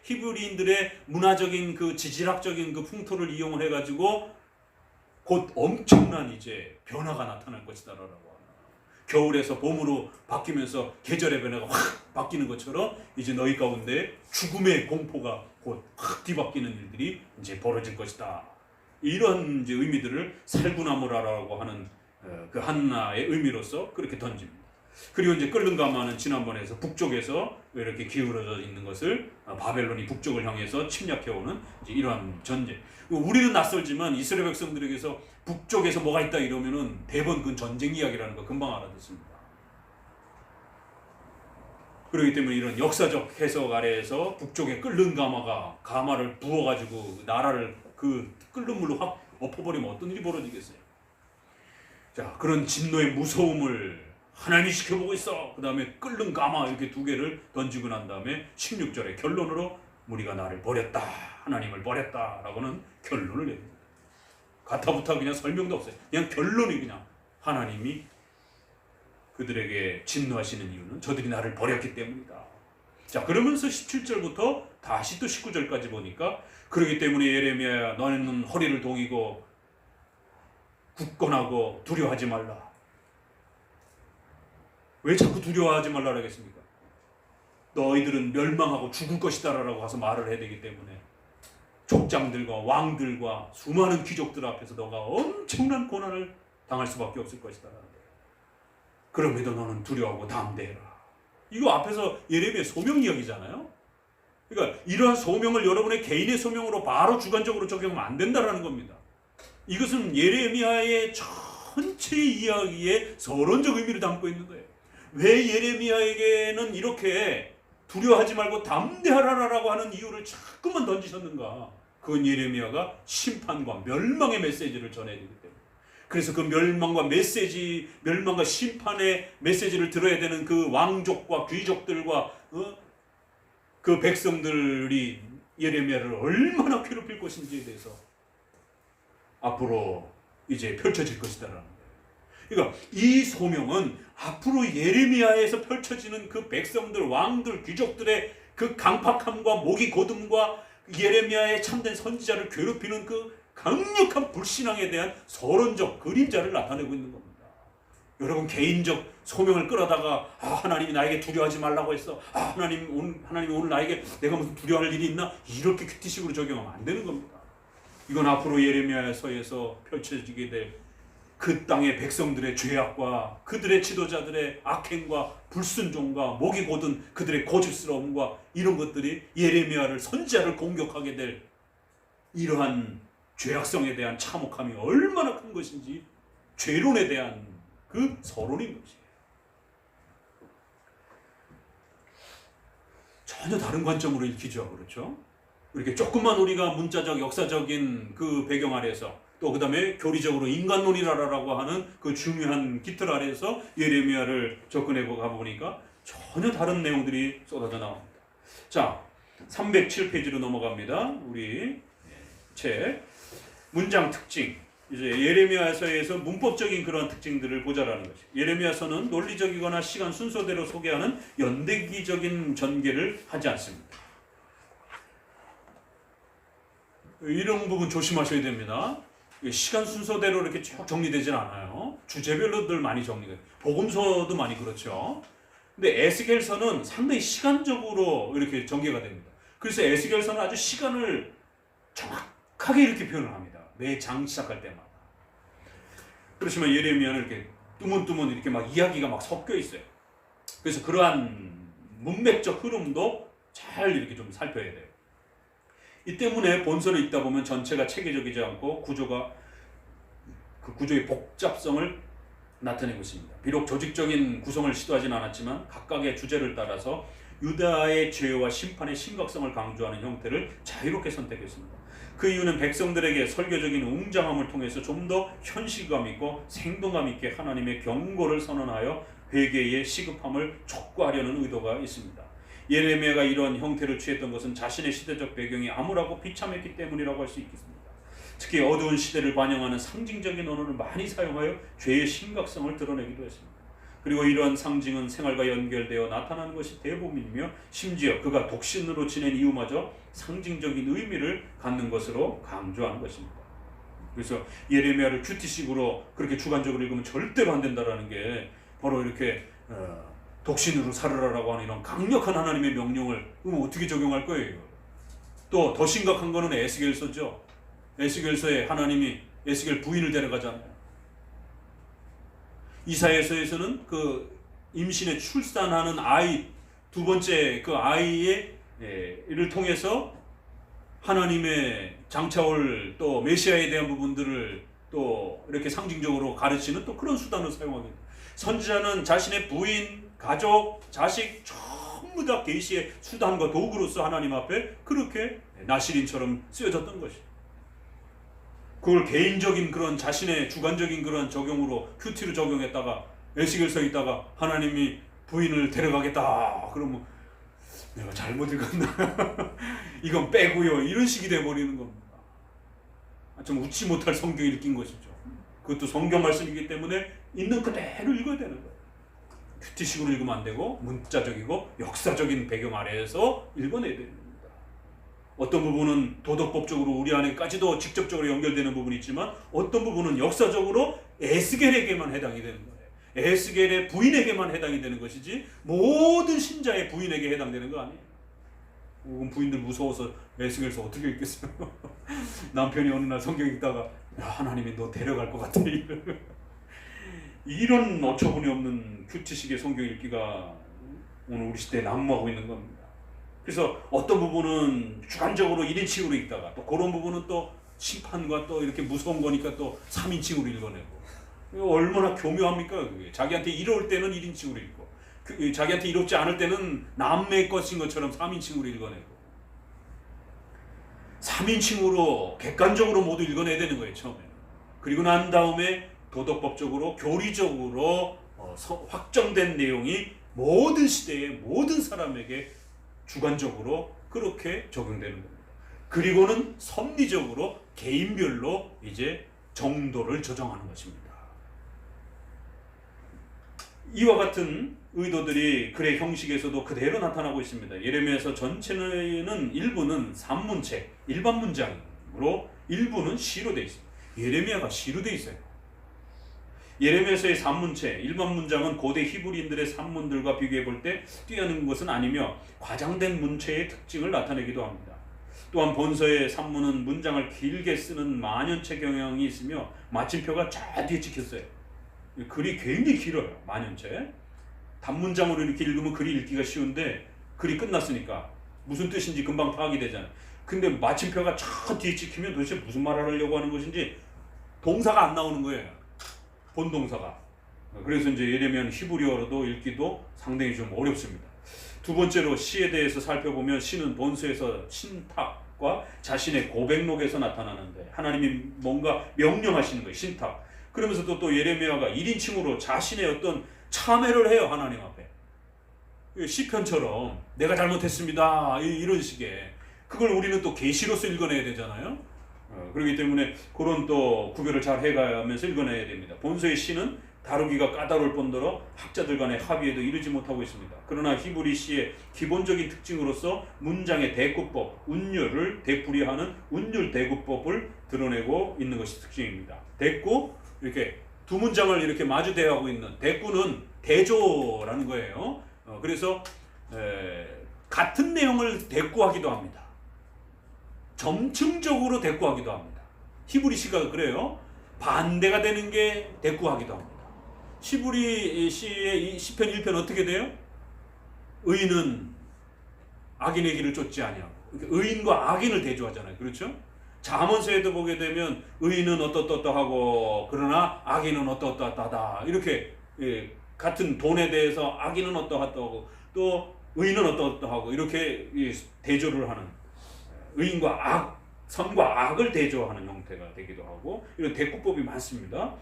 히브리인들의 문화적인 그 지질학적인 그 풍토를 이용을 해가지고 곧 엄청난 이제 변화가 나타날 것이다라고 하는. 겨울에서 봄으로 바뀌면서 계절의 변화가 확 바뀌는 것처럼 이제 너희 가운데 죽음의 공포가 곧 확 뒤바뀌는 일들이 이제 벌어질 것이다. 이런 이제 의미들을 살구나무라고 하는 그 하나의 의미로서 그렇게 던집니다. 그리고 이제 끓는 가마는 지난번에서 북쪽에서 이렇게 기울어져 있는 것을 바벨론이 북쪽을 향해서 침략해오는 이제 이러한 전제. 우리는 낯설지만 이스라엘 백성들에게서 북쪽에서 뭐가 있다 이러면은 대부분 그건 전쟁 이야기라는 거 금방 알아듣습니다. 그렇기 때문에 이런 역사적 해석 아래에서 북쪽에 끓는 가마를 부어가지고 나라를 그 끓는 물로 확 엎어버리면 어떤 일이 벌어지겠어요? 자, 그런 진노의 무서움을 하나님이 지켜보고 있어. 그 다음에 끓는 가마 이렇게 두 개를 던지고 난 다음에 16절에 결론으로 무리가 나를 버렸다. 하나님을 버렸다. 라고는 결론을 냅니다. 가타부타 그냥 설명도 없어요. 그냥 결론이 그냥 하나님이 그들에게 진노하시는 이유는 저들이 나를 버렸기 때문이다. 자, 그러면서 17절부터 다시 또 19절까지 보니까 그러기 때문에 예레미야야 너는 허리를 동이고 굳건하고 두려워하지 말라. 왜 자꾸 두려워하지 말라 하겠습니까? 너희들은 멸망하고 죽을 것이다 라고 가서 말을 해야 되기 때문에 족장들과 왕들과 수많은 귀족들 앞에서 너가 엄청난 고난을 당할 수밖에 없을 것이다. 그럼에도 너는 두려워하고 담대해라. 이거 앞에서 예레미야 소명 이야기잖아요. 그러니까 이러한 소명을 여러분의 개인의 소명으로 바로 주관적으로 적용하면 안 된다는 겁니다. 이것은 예레미야의 전체 이야기에 서론적 의미를 담고 있는 거예요. 왜 예레미야에게는 이렇게 두려워하지 말고 담대하라라고 하는 이유를 자꾸만 던지셨는가? 그건 예레미야가 심판과 멸망의 메시지를 전해야 되기 때문에. 그래서 그 멸망과 심판의 메시지를 들어야 되는 그 왕족과 귀족들과 그 백성들이 예레미야를 얼마나 괴롭힐 것인지에 대해서 앞으로 이제 펼쳐질 것이다라는 거예요. 그러니까 이 소명은 앞으로 예레미야에서 펼쳐지는 그 백성들, 왕들, 귀족들의 그 강팍함과 목이 고듬과 예레미야의 참된 선지자를 괴롭히는 그 강력한 불신앙에 대한 서론적 그림자를 나타내고 있는 겁니다. 여러분 개인적 소명을 끌어다가 하나님이 나에게 두려워하지 말라고 했어. 하나님이 오늘 나에게 내가 무슨 두려워할 일이 있나? 이렇게 큐티식으로 적용하면 안 되는 겁니다. 이건 앞으로 예레미야서에서 펼쳐지게 될 그 땅의 백성들의 죄악과 그들의 지도자들의 악행과 불순종과 목이 곧은 그들의 고집스러움과 이런 것들이 예레미야를 선지자를 공격하게 될 이러한 죄악성에 대한 참혹함이 얼마나 큰 것인지 죄론에 대한 그 서론인 것이에요. 전혀 다른 관점으로 읽히죠. 그렇죠? 이렇게 조금만 우리가 문자적 역사적인 그 배경 아래에서 또 그 다음에 교리적으로 인간론이라고 하는 그 중요한 깃틀 아래에서 예레미야를 접근해 가보니까 전혀 다른 내용들이 쏟아져 나옵니다. 자, 307페이지로 넘어갑니다. 우리 책 문장 특징, 이제 예레미야서에서 문법적인 그런 특징들을 보자라는 것이. 예레미야서는 논리적이거나 시간 순서대로 소개하는 연대기적인 전개를 하지 않습니다. 이런 부분 조심하셔야 됩니다. 시간 순서대로 이렇게 쭉 정리되진 않아요. 주제별로들 많이 정리돼요. 복음서도 많이 그렇죠. 근데 에스겔서는 상당히 시간적으로 이렇게 전개가 됩니다. 그래서 에스겔서는 아주 시간을 정확하게 이렇게 표현을 합니다. 매 장 시작할 때마다. 그렇지만 예레미야는 이렇게 뜨문뜨문 이렇게 막 이야기가 막 섞여 있어요. 그래서 그러한 문맥적 흐름도 잘 이렇게 좀 살펴야 돼요. 이 때문에 본서를 읽다 보면 전체가 체계적이지 않고 그 구조의 복잡성을 나타내고 있습니다. 비록 조직적인 구성을 시도하진 않았지만 각각의 주제를 따라서 유다의 죄와 심판의 심각성을 강조하는 형태를 자유롭게 선택했습니다. 그 이유는 백성들에게 설교적인 웅장함을 통해서 좀 더 현실감 있고 생동감 있게 하나님의 경고를 선언하여 회개의 시급함을 촉구하려는 의도가 있습니다. 예레미야가 이런 형태를 취했던 것은 자신의 시대적 배경이 암울하고 비참했기 때문이라고 할 수 있겠습니다. 특히 어두운 시대를 반영하는 상징적인 언어를 많이 사용하여 죄의 심각성을 드러내기도 했습니다. 그리고 이러한 상징은 생활과 연결되어 나타나는 것이 대부분이며 심지어 그가 독신으로 지낸 이유마저 상징적인 의미를 갖는 것으로 강조하는 것입니다. 그래서 예레미야를 큐티식으로 그렇게 주관적으로 읽으면 절대로 안 된다라는 게 바로 이렇게 독신으로 살으라라고 하는 이런 강력한 하나님의 명령을 어떻게 적용할 거예요? 또 더 심각한 거는 에스겔서죠. 에스겔서에 하나님이 에스겔 부인을 데려가잖아요. 이사야서에서는 그 임신에 출산하는 아이 두 번째 그 아이의 이를 통해서 하나님의 장차올 또 메시아에 대한 부분들을 또 이렇게 상징적으로 가르치는 또 그런 수단을 사용하게 됩니다. 선지자는 자신의 부인, 가족, 자식 전부 다 계시의 수단과 도구로서 하나님 앞에 그렇게 나시린처럼 쓰여졌던 것이죠. 그걸 개인적인 그런 자신의 주관적인 그런 적용으로 큐티로 적용했다가 에스겔서에 있다가 하나님이 부인을 데려가겠다 그러면 내가 잘못 읽었나 이건 빼고요 이런 식이 돼버리는 겁니다. 좀 웃지 못할 성경 읽긴 것이죠. 그것도 성경 말씀이기 때문에 있는 그대로 읽어야 되는 거예요. 큐티식으로 읽으면 안 되고 문자적이고 역사적인 배경 아래에서 읽어내야 됩니다. 어떤 부분은 도덕법적으로 우리 안에까지도 직접적으로 연결되는 부분이 있지만 어떤 부분은 역사적으로 에스겔에게만 해당이 되는 거예요. 에스겔의 부인에게만 해당이 되는 것이지 모든 신자의 부인에게 해당되는 거 아니에요. 혹은 부인들 무서워서 에스겔서 어떻게 읽겠어요? 남편이 어느 날 성경 읽다가 야, 하나님이 너 데려갈 것 같아 이런 어처구니 없는 큐티식의 성경 읽기가 오늘 우리 시대에 난무하고 있는 겁니다. 그래서 어떤 부분은 주관적으로 1인칭으로 읽다가 또 그런 부분은 또 심판과 또 이렇게 무서운 거니까 또 3인칭으로 읽어내고 얼마나 교묘합니까? 그게. 자기한테 이로울 때는 1인칭으로 읽고 자기한테 이롭지 않을 때는 남의 것인 것처럼 3인칭으로 읽어내고 3인칭으로 객관적으로 모두 읽어내야 되는 거예요. 처음에. 그리고 난 다음에 도덕법적으로 교리적으로 확정된 내용이 모든 시대의 모든 사람에게 주관적으로 그렇게 적용되는 겁니다. 그리고는 섭리적으로 개인별로 이제 정도를 조정하는 것입니다. 이와 같은 의도들이 글의 형식에서도 그대로 나타나고 있습니다. 예레미야서 전체는 일부는 산문책, 일반 문장으로 일부는 시로 되어 있습니다. 예레미야가 시로 되어 있어요. 예레미야서의 산문체, 일반 문장은 고대 히브리인들의 산문들과 비교해 볼 때 뛰어난 것은 아니며 과장된 문체의 특징을 나타내기도 합니다. 또한 본서의 산문은 문장을 길게 쓰는 만연체 경향이 있으며 마침표가 쫙 뒤에 찍혔어요. 글이 굉장히 길어요. 만연체. 단문장으로 이렇게 읽으면 글이 읽기가 쉬운데 글이 끝났으니까 무슨 뜻인지 금방 파악이 되잖아요. 근데 마침표가 쫙 뒤에 찍히면 도대체 무슨 말을 하려고 하는 것인지 동사가 안 나오는 거예요. 본동사가. 그래서 이제 예레미야는 히브리어로도 읽기도 상당히 좀 어렵습니다. 두 번째로 시에 대해서 살펴보면 시는 본서에서 신탁과 자신의 고백록에서 나타나는데 하나님이 뭔가 명령하시는 거예요. 신탁. 그러면서 또 예레미야가 1인칭으로 자신의 어떤 참회를 해요. 하나님 앞에. 시편처럼 내가 잘못했습니다. 이런 식의. 그걸 우리는 또 계시로서 읽어내야 되잖아요. 그렇기 때문에 그런 또 구별을 잘 해가면서 읽어내야 됩니다. 본서의 시는 다루기가 까다로울 뿐더러 학자들 간의 합의에도 이르지 못하고 있습니다. 그러나 히브리 시의 기본적인 특징으로서 문장의 대꾸법, 운율을 되풀이하는 운율 대구법을 드러내고 있는 것이 특징입니다. 대꾸, 이렇게 두 문장을 이렇게 마주 대하고 있는 대꾸는 대조라는 거예요. 그래서 같은 내용을 대꾸하기도 합니다. 점층적으로 대꾸하기도 합니다. 히브리 시가 그래요. 반대가 되는 게 대꾸하기도 합니다. 히브리 시의 시편 1편 어떻게 돼요? 의인은 악인의 길을 쫓지 아니하고, 의인과 악인을 대조하잖아요. 그렇죠? 잠언서에도 보게 되면 의인은 어떠하고 그러나 악인은 어떠하다 이렇게 같은 돈에 대해서 악인은 어떠하고 또 의인은 어떠하고 이렇게 대조를 하는, 의인과 악, 선과 악을 대조하는 형태가 되기도 하고 이런 대꾸법이 많습니다.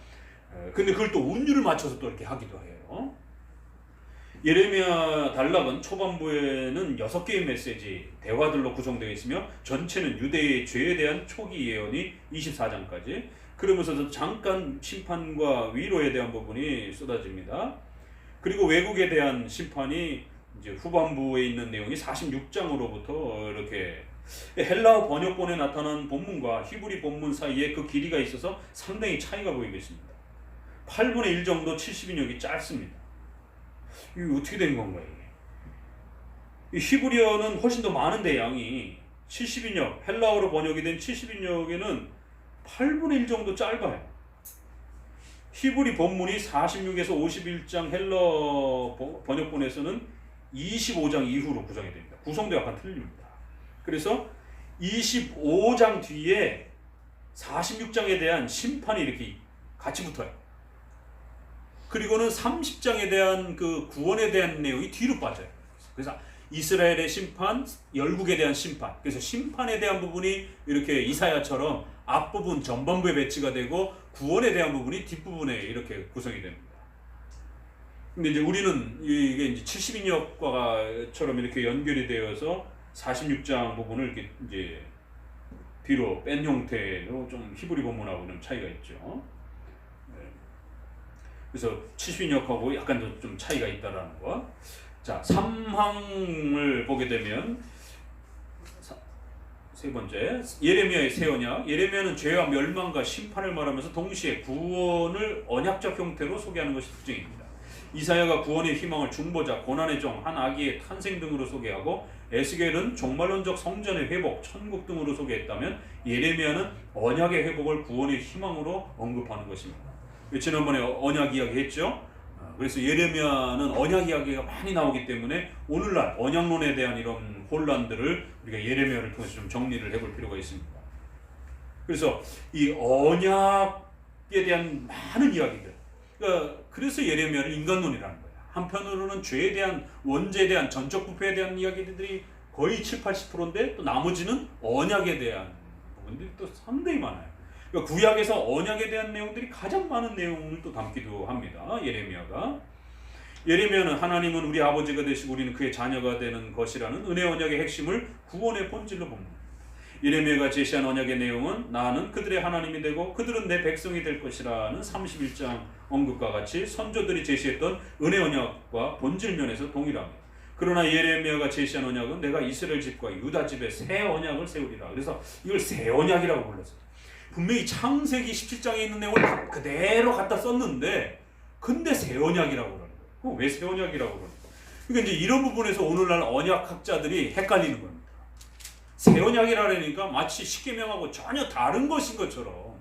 근데 그걸 또 운율을 맞춰서 또 이렇게 하기도 해요. 예레미야 단락은 초반부에는 6개의 메시지, 대화들로 구성되어 있으며 전체는 유대의 죄에 대한 초기 예언이 24장까지, 그러면서도 잠깐 심판과 위로에 대한 부분이 쏟아집니다. 그리고 외국에 대한 심판이 이제 후반부에 있는 내용이 46장으로부터 이렇게 헬라어 번역본에 나타난 본문과 히브리 본문 사이에 그 길이가 있어서 상당히 차이가 보이겠습니다. 8분의 1 정도 70인역이 짧습니다. 이게 어떻게 된 건가요? 이 히브리어는 훨씬 더 많은데 양이 70인역, 헬라어로 번역이 된 70인역에는 8분의 1 정도 짧아요. 히브리 본문이 46에서 51장 헬라어 번역본에서는 25장 이후로 구성이 됩니다. 구성도 약간 틀립니다. 그래서 25장 뒤에 46장에 대한 심판이 이렇게 같이 붙어요. 그리고는 30장에 대한 그 구원에 대한 내용이 뒤로 빠져요. 그래서 이스라엘의 심판, 열국에 대한 심판, 그래서 심판에 대한 부분이 이렇게 이사야처럼 앞부분 전반부에 배치가 되고 구원에 대한 부분이 뒷부분에 이렇게 구성이 됩니다. 근데 이제 우리는 이게 이제 70인역과처럼 이렇게 연결이 되어서 46장 부분을 이렇게 이제 뒤로 뺀 형태로 좀 히브리 본문하고는 차이가 있죠. 그래서 70인역하고 약간 좀 차이가 있다라는 거. 자, 3항을 보게 되면 세 번째, 예레미야의 새 언약. 예레미야는 죄와 멸망과 심판을 말하면서 동시에 구원을 언약적 형태로 소개하는 것이 특징입니다. 이사야가 구원의 희망을 중보자, 고난의 종, 한 아기의 탄생 등으로 소개하고 에스겔은 종말론적 성전의 회복, 천국 등으로 소개했다면 예레미야는 언약의 회복을 구원의 희망으로 언급하는 것입니다. 지난번에 언약 이야기 했죠. 그래서 예레미야는 언약 이야기가 많이 나오기 때문에 오늘날 언약론에 대한 이런 혼란들을 우리가 예레미야를 통해서 좀 정리를 해볼 필요가 있습니다. 그래서 이 언약에 대한 많은 이야기들, 그래서 예레미야는 인간론이라는 거예요. 한편으로는 죄에 대한, 원죄에 대한, 전적 부패에 대한 이야기들이 거의 70-80%인데 또 나머지는 언약에 대한 부분들이 또 상당히 많아요. 그러니까 구약에서 언약에 대한 내용들이 가장 많은 내용을 또 담기도 합니다. 예레미야가. 예레미야는 하나님은 우리 아버지가 되시고 우리는 그의 자녀가 되는 것이라는 은혜 언약의 핵심을 구원의 본질로 봅니다. 예레미야가 제시한 언약의 내용은 나는 그들의 하나님이 되고 그들은 내 백성이 될 것이라는 31장 언급과 같이 선조들이 제시했던 은혜 언약과 본질 면에서 동일합니다. 그러나 예레미야가 제시한 언약은 내가 이스라엘 집과 유다 집에 새 언약을 세우리라. 그래서 이걸 새 언약이라고 불렀어요. 분명히 창세기 17장에 있는 내용을 그대로 갖다 썼는데 근데 새 언약이라고 그러는 거예요. 왜 새 언약이라고 그러는 거예요? 그러니까 이제 이런 부분에서 오늘날 언약학자들이 헷갈리는 겁니다. 새 언약이라니까 마치 십계명하고 전혀 다른 것인 것처럼,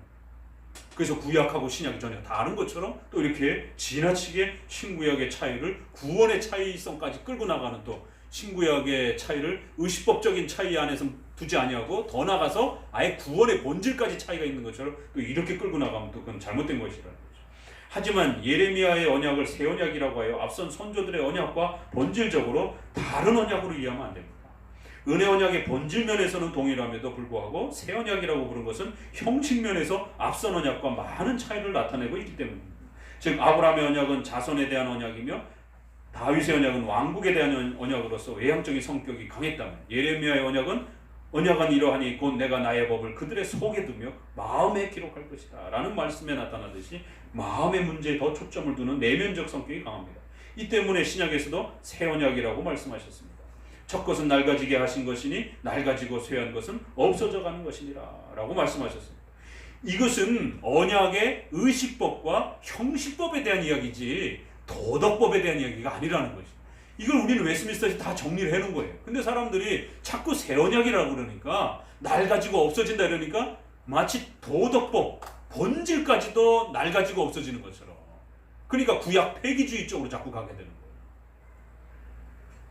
그래서 구약하고 신약이 전혀 다른 것처럼 또 이렇게 지나치게 신구약의 차이를 구원의 차이성까지 끌고 나가는, 또 신구약의 차이를 의식법적인 차이 안에서 두지 아니하고 더 나가서 아예 구원의 본질까지 차이가 있는 것처럼 또 이렇게 끌고 나가면 또 그건 잘못된 것이라는 거죠. 하지만 예레미야의 언약을 새 언약이라고 하여 앞선 선조들의 언약과 본질적으로 다른 언약으로 이해하면 안 됩니다. 은혜 언약의 본질 면에서는 동일함에도 불구하고 새 언약이라고 부른 것은 형식 면에서 앞선 언약과 많은 차이를 나타내고 있기 때문입니다. 즉 아브라함의 언약은 자손에 대한 언약이며 다윗의 언약은 왕국에 대한 언약으로서 외향적인 성격이 강했다면 예레미야의 언약은 언약은 이러하니 곧 내가 나의 법을 그들의 속에 두며 마음에 기록할 것이다 라는 말씀에 나타나듯이 마음의 문제에 더 초점을 두는 내면적 성격이 강합니다. 이 때문에 신약에서도 새 언약이라고 말씀하셨습니다. 첫 것은 낡아지게 하신 것이니 낡아지고 쇠한 것은 없어져 가는 것이니라 라고 말씀하셨습니다. 이것은 언약의 의식법과 형식법에 대한 이야기지 도덕법에 대한 이야기가 아니라는 것이죠. 이걸 우리는 웨스트민스터에서 다 정리를 해놓은 거예요. 근데 사람들이 자꾸 새 언약이라고 그러니까 낡아지고 없어진다 이러니까 마치 도덕법, 본질까지도 낡아지고 없어지는 것처럼, 그러니까 구약 폐기주의 쪽으로 자꾸 가게 되는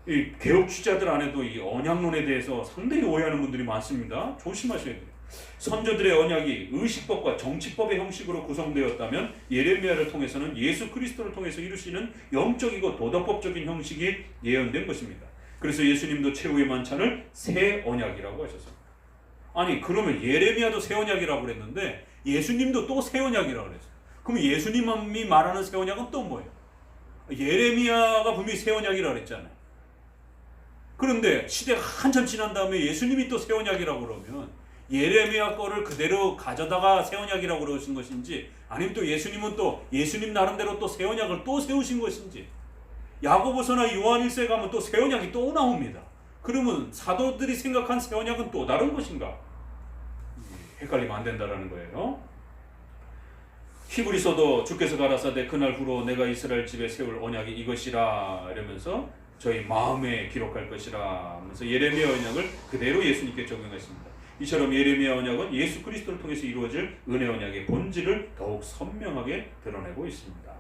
거예요. 이 개혁 주자들 안에도 이 언약론에 대해서 상당히 오해하는 분들이 많습니다. 조심하셔야 돼요. 선조들의 언약이 의식법과 정치법의 형식으로 구성되었다면 예레미야를 통해서는 예수 그리스도를 통해서 이루시는 영적이고 도덕법적인 형식이 예언된 것입니다. 그래서 예수님도 최후의 만찬을 새 언약이라고 하셨습니다. 아니 그러면 예레미야도 새 언약이라고 그랬는데 예수님도 또 새 언약이라고 그랬어요. 그럼 예수님이 말하는 새 언약은 또 뭐예요? 예레미야가 분명히 새 언약이라고 그랬잖아요. 그런데 시대가 한참 지난 다음에 예수님이 또 새 언약이라고 그러면 예레미야 거를 그대로 가져다가 새 언약이라고 그러신 것인지, 아니면 또 예수님은 또 예수님 나름대로 또 새 언약을 또 세우신 것인지, 야고보서나 요한일서에 가면 또 새 언약이 또 나옵니다. 그러면 사도들이 생각한 새 언약은 또 다른 것인가? 헷갈리면 안 된다라는 거예요. 히브리서도 주께서 가라사대 그날 후로 내가 이스라엘 집에 세울 언약이 이것이라 이러면서 저희 마음에 기록할 것이라 하면서 예레미야 언약을 그대로 예수님께 적용했습니다. 이처럼 예레미야 언약은 예수 그리스도를 통해서 이루어질 은혜 언약의 본질을 더욱 선명하게 드러내고 있습니다.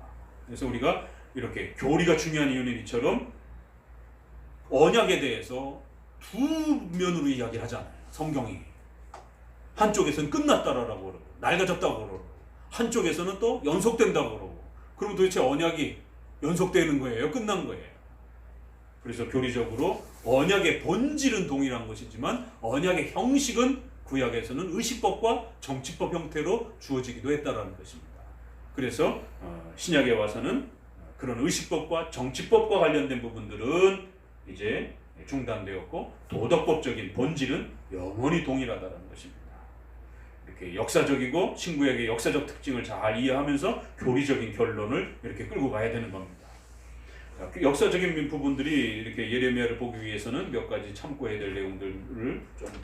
그래서 우리가 이렇게 교리가 중요한 이유는 이처럼 언약에 대해서 두 면으로 이야기를 하잖아요. 성경이 한쪽에서는 끝났다라고 그러고 낡아졌다고 그러고, 한쪽에서는 또 연속된다고 그러고, 그럼 도대체 언약이 연속되는 거예요? 끝난 거예요? 그래서 교리적으로 언약의 본질은 동일한 것이지만 언약의 형식은 구약에서는 의식법과 정치법 형태로 주어지기도 했다라는 것입니다. 그래서 신약에 와서는 그런 의식법과 정치법과 관련된 부분들은 이제 중단되었고 도덕법적인 본질은 영원히 동일하다는 것입니다. 이렇게 역사적이고 신구약의 역사적 특징을 잘 이해하면서 교리적인 결론을 이렇게 끌고 가야 되는 겁니다. 역사적인 부분들이 이렇게 예레미야를 보기 위해서는 몇 가지 참고해야 될 내용들을 좀 더